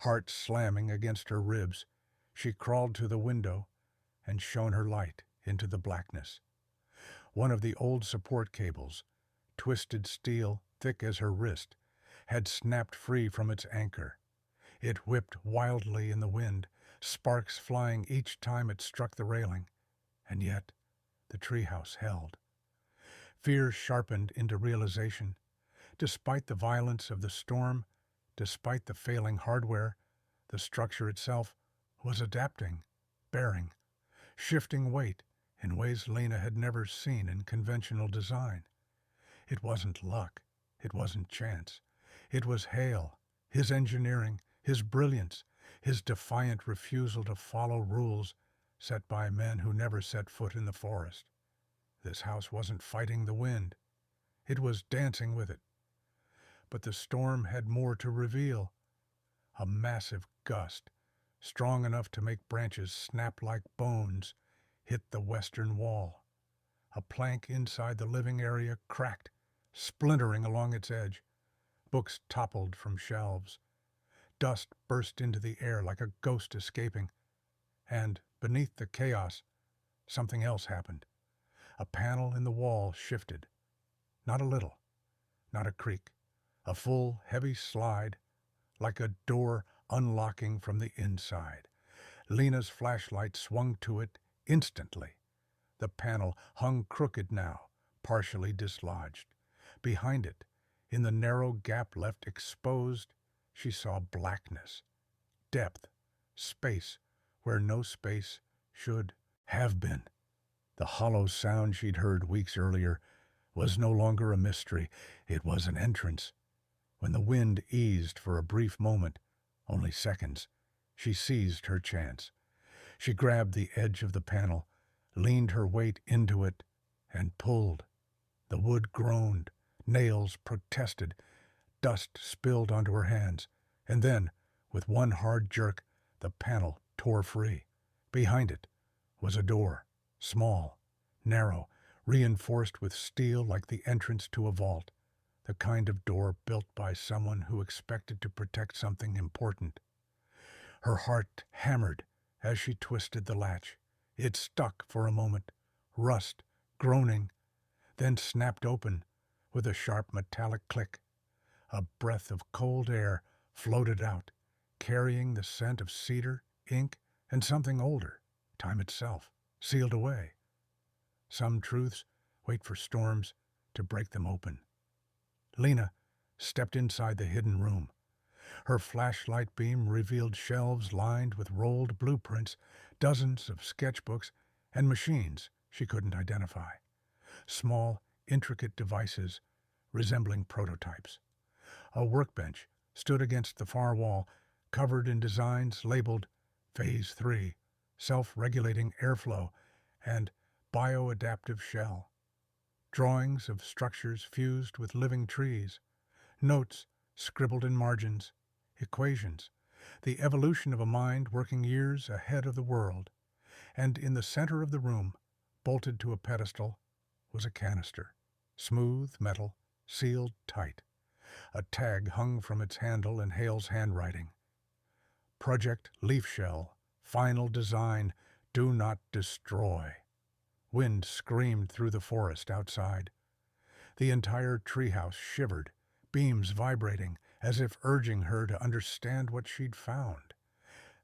Heart slamming against her ribs, she crawled to the window and shone her light into the blackness. One of the old support cables, twisted steel thick as her wrist, had snapped free from its anchor. It whipped wildly in the wind, sparks flying each time it struck the railing. And yet, the treehouse held. Fear sharpened into realization. Despite the violence of the storm, despite the failing hardware, the structure itself was adapting, bearing, shifting weight in ways Lena had never seen in conventional design. It wasn't luck. It wasn't chance. It was Hale, his engineering, his brilliance, his defiant refusal to follow rules set by men who never set foot in the forest. This house wasn't fighting the wind. It was dancing with it. But the storm had more to reveal. A massive gust, strong enough to make branches snap like bones, hit the western wall. A plank inside the living area cracked, splintering along its edge. Books toppled from shelves. Dust burst into the air like a ghost escaping. And, beneath the chaos, something else happened. A panel in the wall shifted. Not a little, not a creak. A full, heavy slide, like a door unlocking from the inside. Lena's flashlight swung to it instantly. The panel hung crooked now, partially dislodged. Behind it, in the narrow gap left exposed, she saw blackness, depth, space where no space should have been. The hollow sound she'd heard weeks earlier was no longer a mystery. It was an entrance. When the wind eased for a brief moment, only seconds, she seized her chance. She grabbed the edge of the panel, leaned her weight into it, and pulled. The wood groaned, nails protested, dust spilled onto her hands, and then, with one hard jerk, the panel tore free. Behind it was a door, small, narrow, reinforced with steel like the entrance to a vault, the kind of door built by someone who expected to protect something important. Her heart hammered as she twisted the latch. It stuck for a moment, rust, groaning, then snapped open with a sharp metallic click. A breath of cold air floated out, carrying the scent of cedar, ink, and something older, time itself, sealed away. Some truths wait for storms to break them open. Lena stepped inside the hidden room. Her flashlight beam revealed shelves lined with rolled blueprints, dozens of sketchbooks, and machines she couldn't identify. Small, intricate devices resembling prototypes. A workbench stood against the far wall, covered in designs labeled Phase 3, Self-Regulating Airflow, and Bioadaptive Shell. Drawings of structures fused with living trees, notes scribbled in margins, equations, the evolution of a mind working years ahead of the world. And in the center of the room, bolted to a pedestal, was a canister, smooth metal, sealed tight. A tag hung from its handle in Hale's handwriting. Project Leaf Shell, Final Design, Do Not Destroy. Wind screamed through the forest outside. The entire treehouse shivered, beams vibrating, as if urging her to understand what she'd found.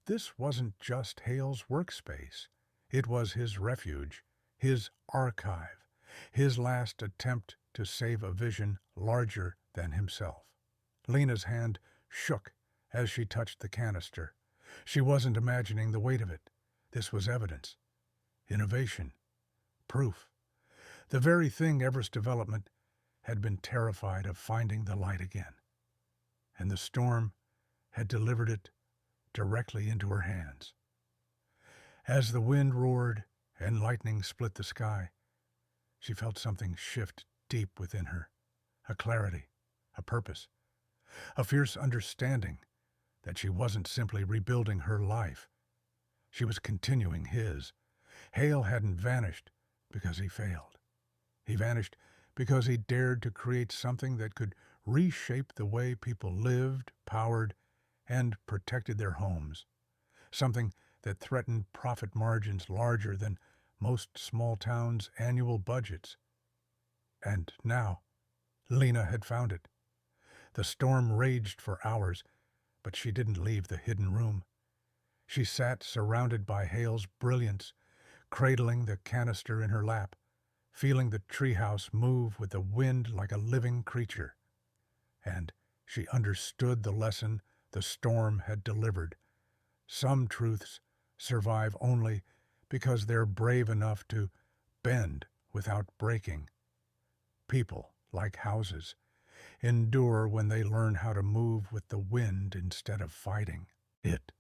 This wasn't just Hale's workspace. It was his refuge, his archive, his last attempt to save a vision larger than himself. Lena's hand shook as she touched the canister. She wasn't imagining the weight of it. This was evidence, innovation, proof. The very thing Everest Development had been terrified of finding the light again. And the storm had delivered it directly into her hands. As the wind roared and lightning split the sky, she felt something shift deep within her, a clarity, a purpose, a fierce understanding that she wasn't simply rebuilding her life. She was continuing his. Hale hadn't vanished because he failed. He vanished because he dared to create something that could reshape the way people lived, powered, and protected their homes. Something that threatened profit margins larger than most small towns' annual budgets. And now, Lena had found it. The storm raged for hours, but she didn't leave the hidden room. She sat surrounded by Hale's brilliance, cradling the canister in her lap, feeling the treehouse move with the wind like a living creature. And she understood the lesson the storm had delivered. Some truths survive only because they're brave enough to bend without breaking. People, like houses, endure when they learn how to move with the wind instead of fighting it.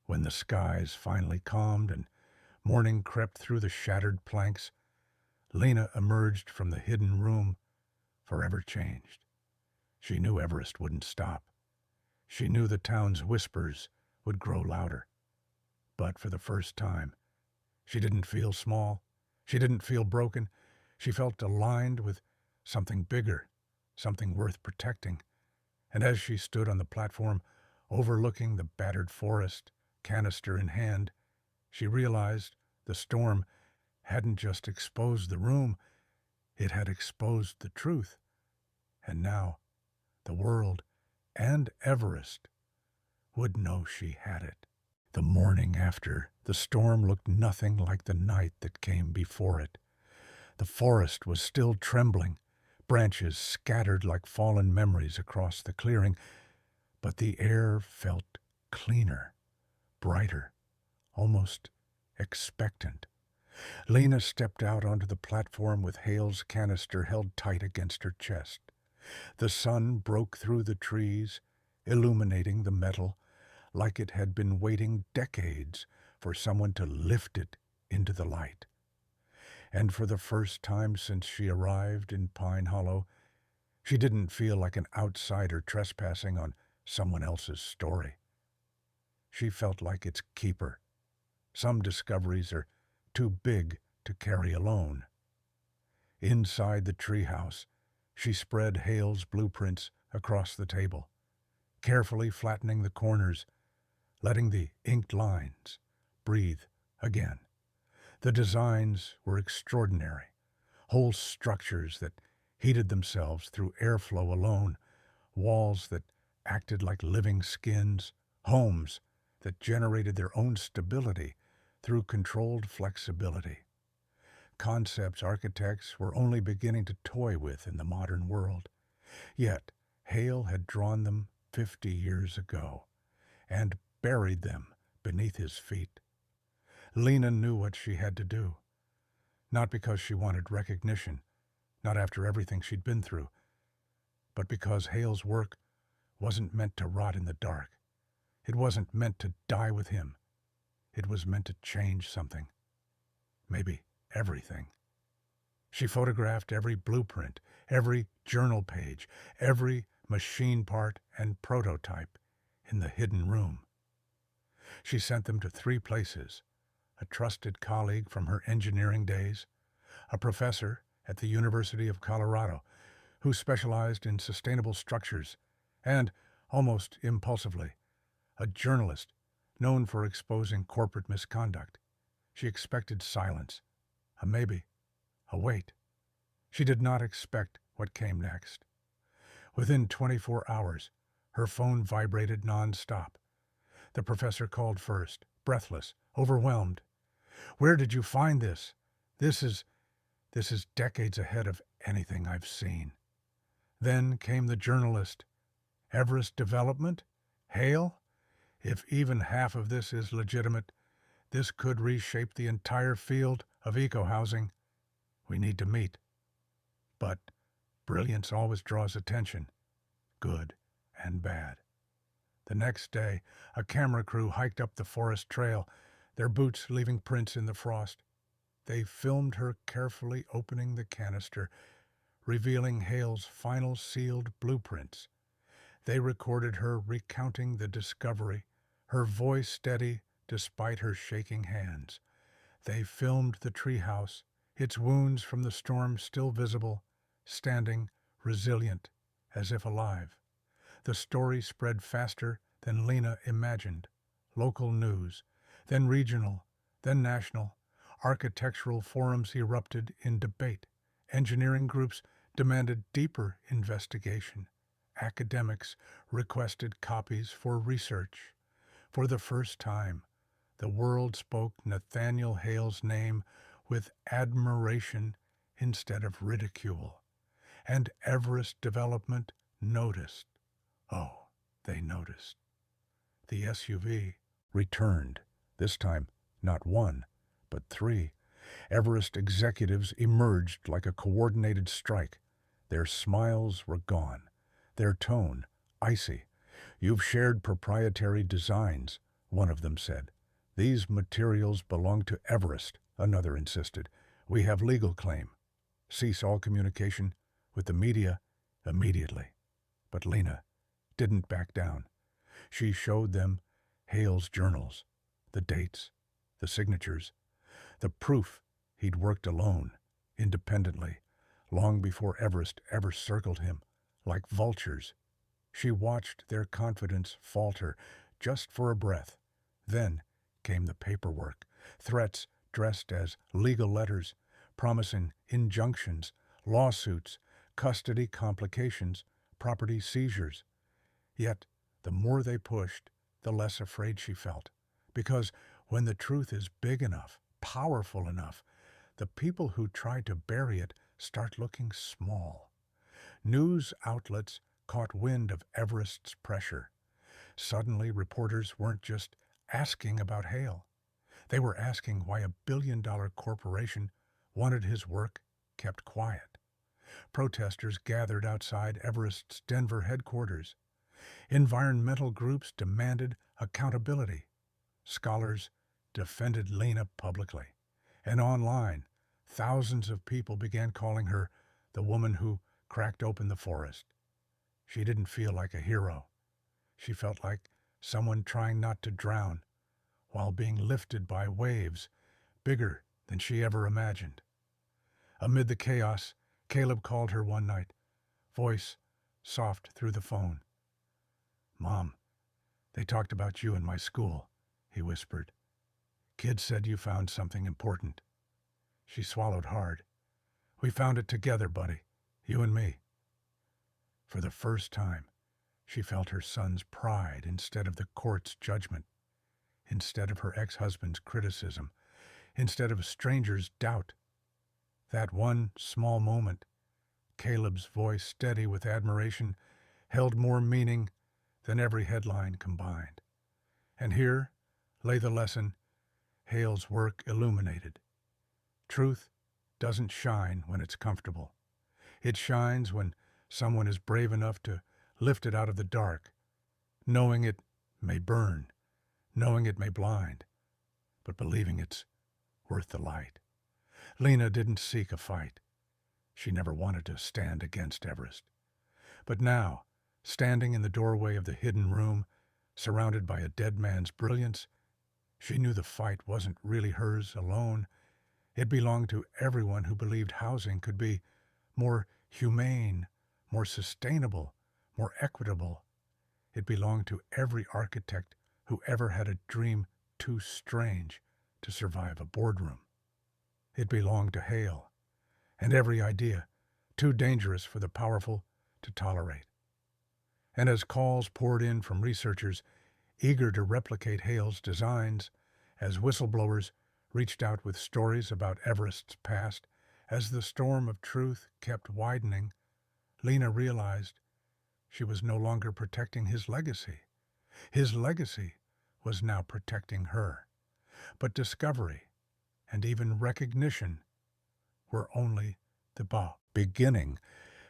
When the skies finally calmed and morning crept through the shattered planks, Lena emerged from the hidden room, forever changed. She knew Everest wouldn't stop. She knew the town's whispers would grow louder. But for the first time, she didn't feel small. She didn't feel broken. She felt aligned with something bigger, something worth protecting. And as she stood on the platform, overlooking the battered forest, canister in hand, she realized the storm hadn't just exposed the room, it had exposed the truth. And now, the world and Everest would know she had it. The morning after, the storm looked nothing like the night that came before it. The forest was still trembling, branches scattered like fallen memories across the clearing, but the air felt cleaner, brighter, almost expectant. Lena stepped out onto the platform with Hale's canister held tight against her chest. The sun broke through the trees, illuminating the metal, like it had been waiting decades for someone to lift it into the light. And for the first time since she arrived in Pine Hollow, she didn't feel like an outsider trespassing on someone else's story. She felt like its keeper. Some discoveries are too big to carry alone. Inside the treehouse, she spread Hale's blueprints across the table, carefully flattening the corners, letting the inked lines breathe again. The designs were extraordinary, whole structures that heated themselves through airflow alone, walls that acted like living skins, homes that generated their own stability through controlled flexibility. Concepts architects were only beginning to toy with in the modern world. Yet Hale had drawn them 50 years ago and buried them beneath his feet. Lena knew what she had to do, not because she wanted recognition, not after everything she'd been through, but because Hale's work wasn't meant to rot in the dark. It wasn't meant to die with him. It was meant to change something. Maybe everything. She photographed every blueprint, every journal page, every machine part and prototype in the hidden room. She sent them to 3 places: a trusted colleague from her engineering days, a professor at the University of Colorado who specialized in sustainable structures, and, almost impulsively, a journalist known for exposing corporate misconduct. She expected silence, a maybe, a wait. She did not expect what came next. Within 24 hours, her phone vibrated nonstop. The professor called first, breathless, overwhelmed. "Where did you find this? This is decades ahead of anything I've seen." Then came the journalist. "Everest Development? Hale? If even half of this is legitimate, this could reshape the entire field of eco-housing. We need to meet." But brilliance always draws attention, good and bad. The next day, a camera crew hiked up the forest trail, their boots leaving prints in the frost. They filmed her carefully opening the canister, revealing Hale's final sealed blueprints. They recorded her recounting the discovery, her voice steady despite her shaking hands. They filmed the treehouse, its wounds from the storm still visible, standing resilient, as if alive. The story spread faster than Lena imagined. Local news, then regional, then national. Architectural forums erupted in debate. Engineering groups demanded deeper investigation. Academics requested copies for research. For the first time, the world spoke Nathaniel Hale's name with admiration instead of ridicule. And Everest Development noticed. Oh, they noticed. The SUV returned, this time not 1, but 3. Everest executives emerged like a coordinated strike. Their smiles were gone, their tone icy. "You've shared proprietary designs," one of them said. "These materials belong to Everest," another insisted. "We have legal claim. Cease all communication with the media immediately." But Lena didn't back down. She showed them Hale's journals, the dates, the signatures, the proof he'd worked alone, independently, long before Everest ever circled him, like vultures. She watched their confidence falter just for a breath. Then came the paperwork, threats dressed as legal letters, promising injunctions, lawsuits, custody complications, property seizures. Yet, the more they pushed, the less afraid she felt. Because when the truth is big enough, powerful enough, the people who try to bury it start looking small. News outlets caught wind of Everest's pressure. Suddenly, reporters weren't just asking about Hale. They were asking why a billion-dollar corporation wanted his work kept quiet. Protesters gathered outside Everest's Denver headquarters. Environmental groups demanded accountability. Scholars defended Lena publicly. And online, Thousands of people began calling her the woman who cracked open the forest. She didn't feel like a hero. She felt like someone trying not to drown while being lifted by waves bigger than she ever imagined. Amid the chaos, Caleb called her one night, voice soft through the phone. "Mom, they talked about you in my school," he whispered. "Kids said you found something important." She swallowed hard. "We found it together, buddy, you and me." For the first time, she felt her son's pride instead of the court's judgment, instead of her ex-husband's criticism, instead of a stranger's doubt. That one small moment, Caleb's voice steady with admiration, held more meaning than every headline combined. And here lay the lesson Hale's work illuminated. Truth doesn't shine when it's comfortable. It shines when someone is brave enough to lift it out of the dark, knowing it may burn, knowing it may blind, but believing it's worth the light. Lena didn't seek a fight. She never wanted to stand against Everest. But now, standing in the doorway of the hidden room, surrounded by a dead man's brilliance, she knew the fight wasn't really hers alone. It belonged to everyone who believed housing could be more humane, more sustainable, more equitable. It belonged to every architect who ever had a dream too strange to survive a boardroom. It belonged to Hale, and every idea too dangerous for the powerful to tolerate. And as calls poured in from researchers eager to replicate Hale's designs, as whistleblowers reached out with stories about Everest's past, as the storm of truth kept widening, Lena realized she was no longer protecting his legacy. His legacy was now protecting her. But discovery and even recognition were only the beginning,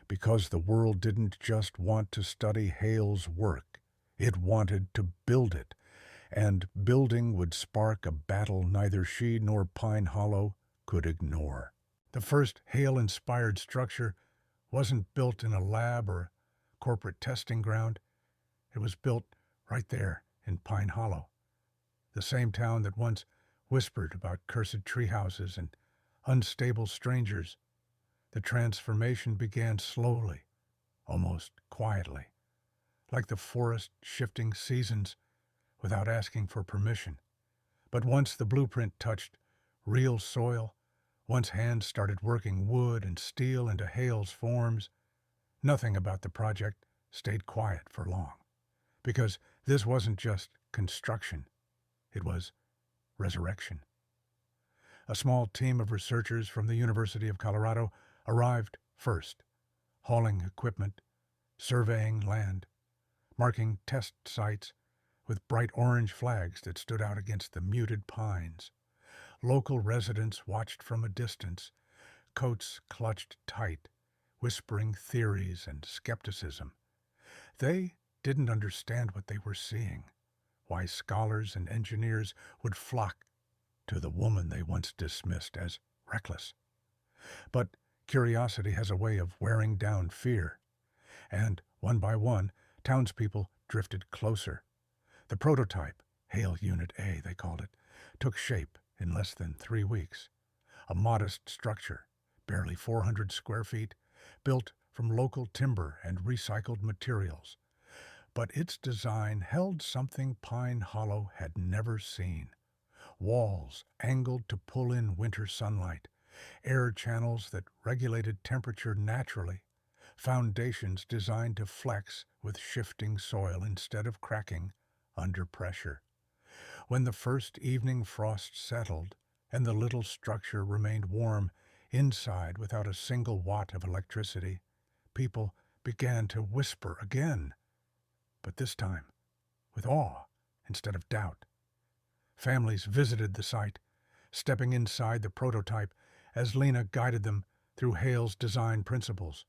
because the world didn't just want to study Hale's work. It wanted to build it, and building would spark a battle neither she nor Pine Hollow could ignore. The first Hale-inspired structure wasn't built in a lab or corporate testing ground. It was built right there in Pine Hollow, the same town that once whispered about cursed treehouses and unstable strangers. The transformation began slowly, almost quietly, like the forest shifting seasons without asking for permission. But once the blueprint touched real soil, once hands started working wood and steel into Hale's forms, nothing about the project stayed quiet for long. Because this wasn't just construction, it was resurrection. A small team of researchers from the University of Colorado arrived first, hauling equipment, surveying land, marking test sites with bright orange flags that stood out against the muted pines. Local residents watched from a distance, coats clutched tight, whispering theories and skepticism. They didn't understand what they were seeing, why scholars and engineers would flock to the woman they once dismissed as reckless. But curiosity has a way of wearing down fear, and one by one, townspeople drifted closer. The prototype, Hale Unit A they called it, took shape in less than 3 weeks. A modest structure, barely 400 square feet, built from local timber and recycled materials. But its design held something Pine Hollow had never seen. Walls angled to pull in winter sunlight, air channels that regulated temperature naturally, foundations designed to flex with shifting soil instead of cracking under pressure. When the first evening frost settled and the little structure remained warm inside without a single watt of electricity, people began to whisper again, but this time with awe instead of doubt. Families visited the site, stepping inside the prototype as Lena guided them through Hale's design principles.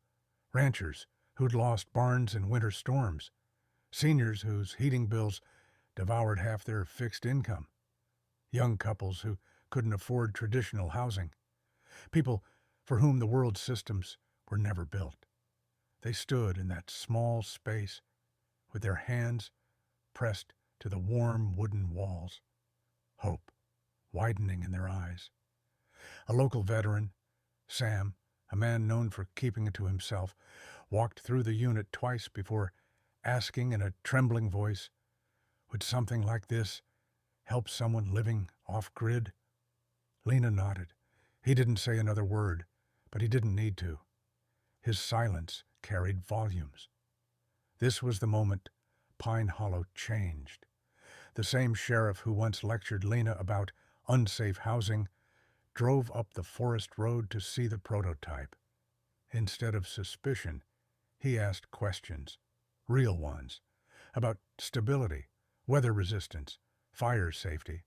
Ranchers who'd lost barns in winter storms, seniors whose heating bills devoured half their fixed income, young couples who couldn't afford traditional housing. people for whom the world's systems were never built. They stood in that small space with their hands pressed to the warm wooden walls, hope widening in their eyes. A local veteran, Sam, a man known for keeping it to himself, walked through the unit twice before asking in a trembling voice, "Would something like this help someone living off-grid?" Lena nodded. He didn't say another word, but he didn't need to. His silence carried volumes. This was the moment Pine Hollow changed. The same sheriff who once lectured Lena about unsafe housing drove up the forest road to see the prototype. Instead of suspicion, he asked questions, real ones, about stability, weather resistance, fire safety.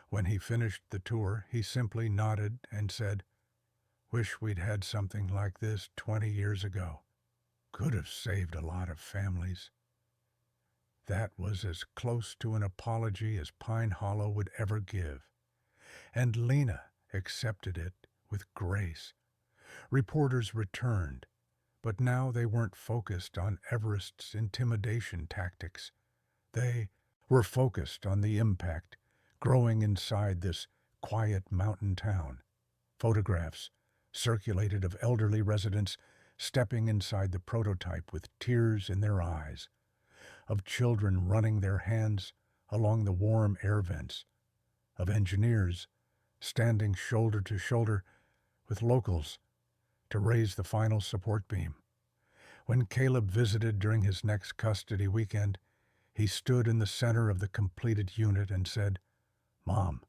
When he finished the tour, he simply nodded and said, "Wish we'd had something like this 20 years ago. Could have saved a lot of families." That was as close to an apology as Pine Hollow would ever give. And Lena accepted it with grace. Reporters returned, but now they weren't focused on Everest's intimidation tactics. They were focused on the impact growing inside this quiet mountain town. Photographs circulated of elderly residents stepping inside the prototype with tears in their eyes, of children running their hands along the warm air vents, of engineers standing shoulder to shoulder with locals to raise the final support beam. When Caleb visited during his next custody weekend, he stood in the center of the completed unit and said, "Mom,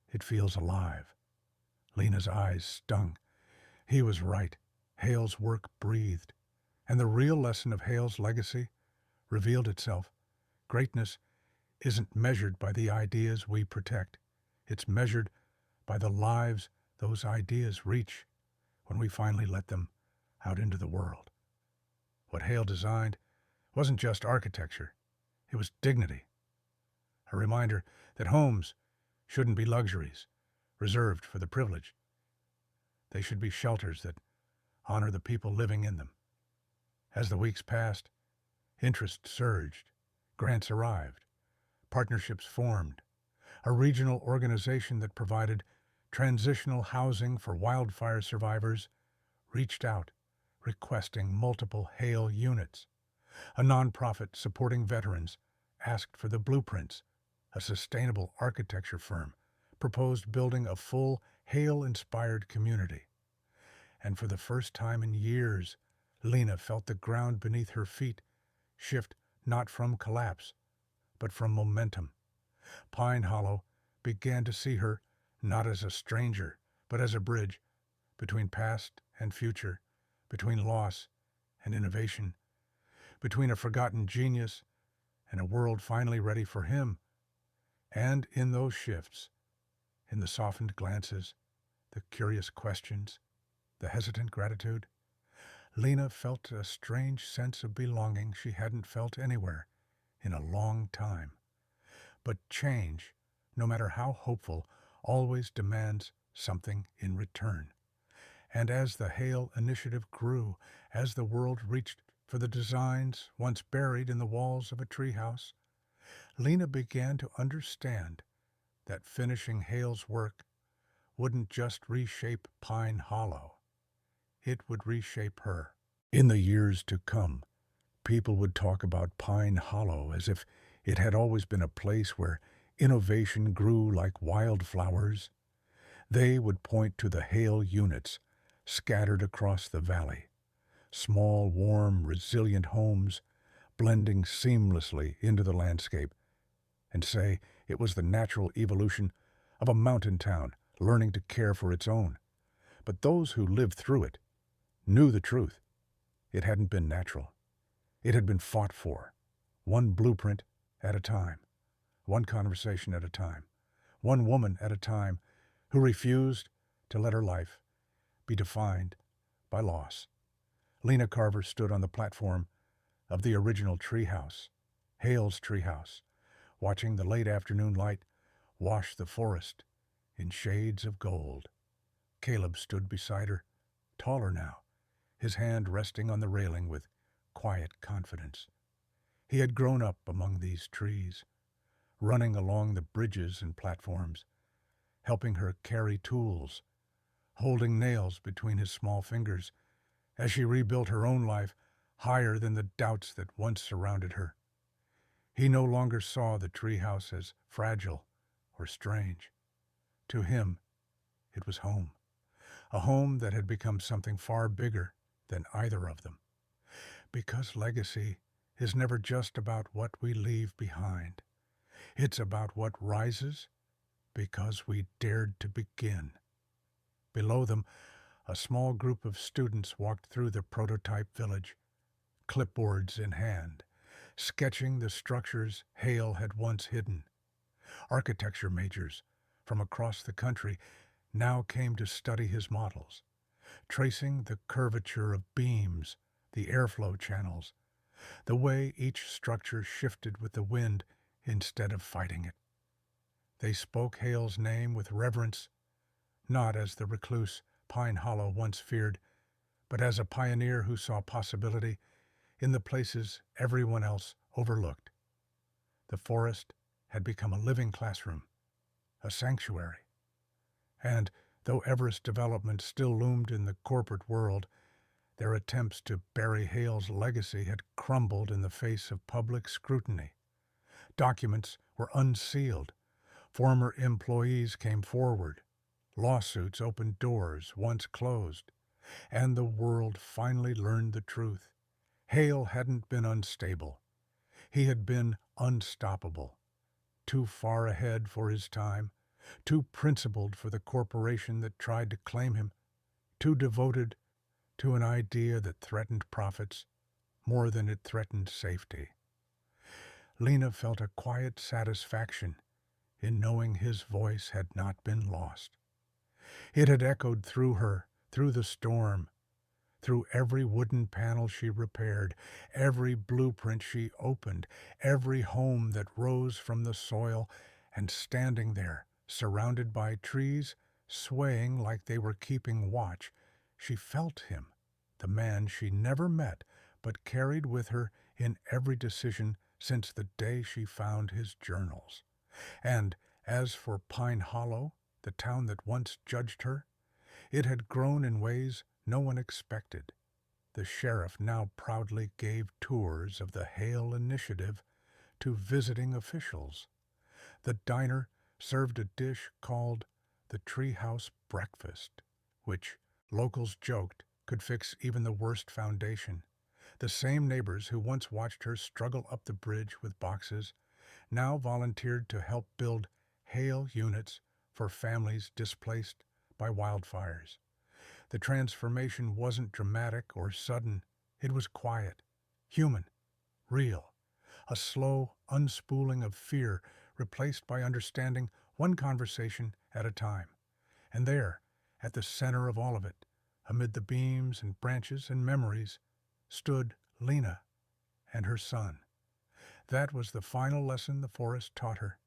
it feels alive." Lena's eyes stung. He was right. Hale's work breathed. And the real lesson of Hale's legacy revealed itself. Greatness isn't measured by the ideas we protect. It's measured by the lives those ideas reach when we finally let them out into the world. What Hale designed wasn't just architecture. It was dignity. A reminder that homes shouldn't be luxuries reserved for the privileged. They should be shelters that honor the people living in them. As the weeks passed, interest surged, grants arrived, partnerships formed. A regional organization that provided transitional housing for wildfire survivors reached out, requesting multiple Hale units. A nonprofit supporting veterans asked for the blueprints. A sustainable architecture firm proposed building a full Hale-inspired community. And for the first time in years, Lena felt the ground beneath her feet shift not from collapse, but from momentum. Pine Hollow began to see her not as a stranger, but as a bridge between past and future, between loss and innovation, between a forgotten genius and a world finally ready for him. And in those shifts, in the softened glances, the curious questions, the hesitant gratitude, Lena felt a strange sense of belonging she hadn't felt anywhere in a long time. But change, no matter how hopeful, always demands something in return. And as the Hale initiative grew, as the world reached for the designs once buried in the walls of a treehouse, Lena began to understand that finishing Hale's work wouldn't just reshape Pine Hollow. It would reshape her. In the years to come, people would talk about Pine Hollow as if it had always been a place where innovation grew like wildflowers. They would point to the Hale units scattered across the valley, small, warm, resilient homes blending seamlessly into the landscape, and say it was the natural evolution of a mountain town learning to care for its own. But those who lived through it knew the truth. It hadn't been natural. It had been fought for, one blueprint at a time, one conversation at a time, one woman at a time who refused to let her life be defined by loss. Lena Carver stood on the platform of the original treehouse, Hale's treehouse, watching the late afternoon light wash the forest in shades of gold. Caleb stood beside her, taller now, his hand resting on the railing with quiet confidence. He had grown up among these trees, running along the bridges and platforms, helping her carry tools, holding nails between his small fingers as she rebuilt her own life higher than the doubts that once surrounded her. He no longer saw the treehouse as fragile or strange. To him, it was home, a home that had become something far bigger than either of them. Because legacy is never just about what we leave behind. It's about what rises because we dared to begin. Below them, a small group of students walked through the prototype village, clipboards in hand, sketching the structures Hale had once hidden. Architecture majors from across the country now came to study his models, tracing the curvature of beams, the airflow channels, the way each structure shifted with the wind instead of fighting it. They spoke Hale's name with reverence, not as the recluse Pine Hollow once feared, but as a pioneer who saw possibility in the places everyone else overlooked. The forest had become a living classroom, a sanctuary. And though Everest development still loomed in the corporate world, their attempts to bury Hale's legacy had crumbled in the face of public scrutiny. Documents were unsealed. Former employees came forward. Lawsuits opened doors once closed. And the world finally learned the truth. Hale hadn't been unstable. He had been unstoppable. Too far ahead for his time, too principled for the corporation that tried to claim him, too devoted to an idea that threatened profits more than it threatened safety. Lena felt a quiet satisfaction in knowing his voice had not been lost. It had echoed through her, through the storm, through every wooden panel she repaired, every blueprint she opened, every home that rose from the soil, and standing there, surrounded by trees, swaying like they were keeping watch, she felt him, the man she never met but carried with her in every decision since the day she found his journals. And as for Pine Hollow, the town that once judged her, it had grown in ways no one expected. The sheriff now proudly gave tours of the Hale Initiative to visiting officials. The diner served a dish called the Treehouse Breakfast, which, locals joked, could fix even the worst foundation. The same neighbors who once watched her struggle up the bridge with boxes now volunteered to help build Hale units for families displaced by wildfires. The transformation wasn't dramatic or sudden. It was quiet, human, real. A slow unspooling of fear replaced by understanding, one conversation at a time. And there, at the center of all of it, amid the beams and branches and memories, stood Lena and her son. That was the final lesson the forest taught her.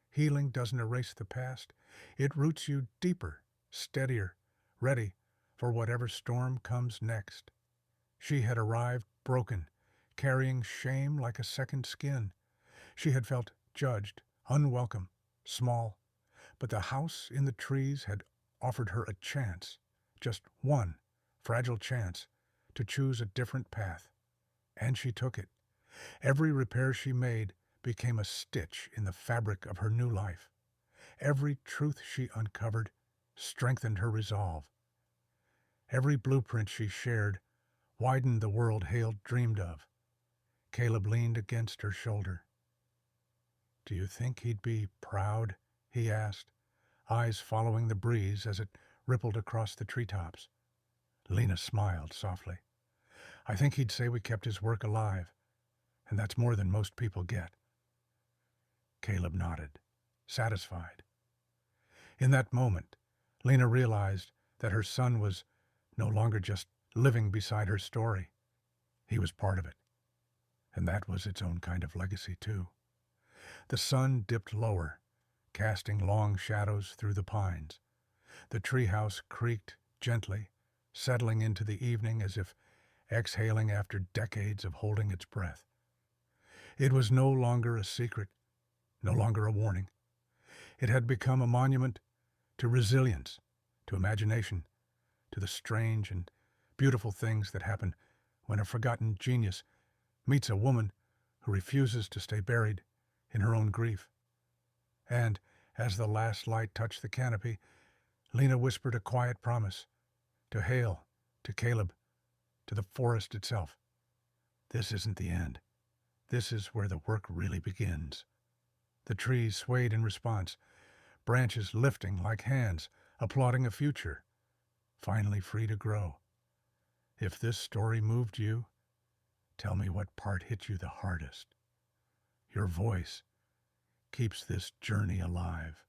Healing doesn't erase the past. It roots you deeper, steadier, ready for whatever storm comes next. She had arrived broken, carrying shame like a second skin. She had felt judged, unwelcome, small. But the house in the trees had offered her a chance, just one fragile chance, to choose a different path. And she took it. Every repair she made became a stitch in the fabric of her new life. Every truth she uncovered strengthened her resolve. Every blueprint she shared widened the world Hale dreamed of. Caleb leaned against her shoulder. "Do you think he'd be proud?" he asked, eyes following the breeze as it rippled across the treetops. Lena smiled softly. "I think he'd say we kept his work alive, and that's more than most people get." Caleb nodded, satisfied. In that moment, Lena realized that her son was no longer just living beside her story. He was part of it. And that was its own kind of legacy, too. The sun dipped lower, casting long shadows through the pines. The treehouse creaked gently, settling into the evening as if exhaling after decades of holding its breath. It was no longer a secret, no longer a warning. It had become a monument to resilience, to imagination, to the strange and beautiful things that happen when a forgotten genius meets a woman who refuses to stay buried in her own grief. And, as the last light touched the canopy, Lena whispered a quiet promise to Hale, to Caleb, to the forest itself. This isn't the end. This is where the work really begins. The trees swayed in response, branches lifting like hands, applauding a future, finally free to grow. If this story moved you, tell me what part hit you the hardest. Your voice keeps this journey alive.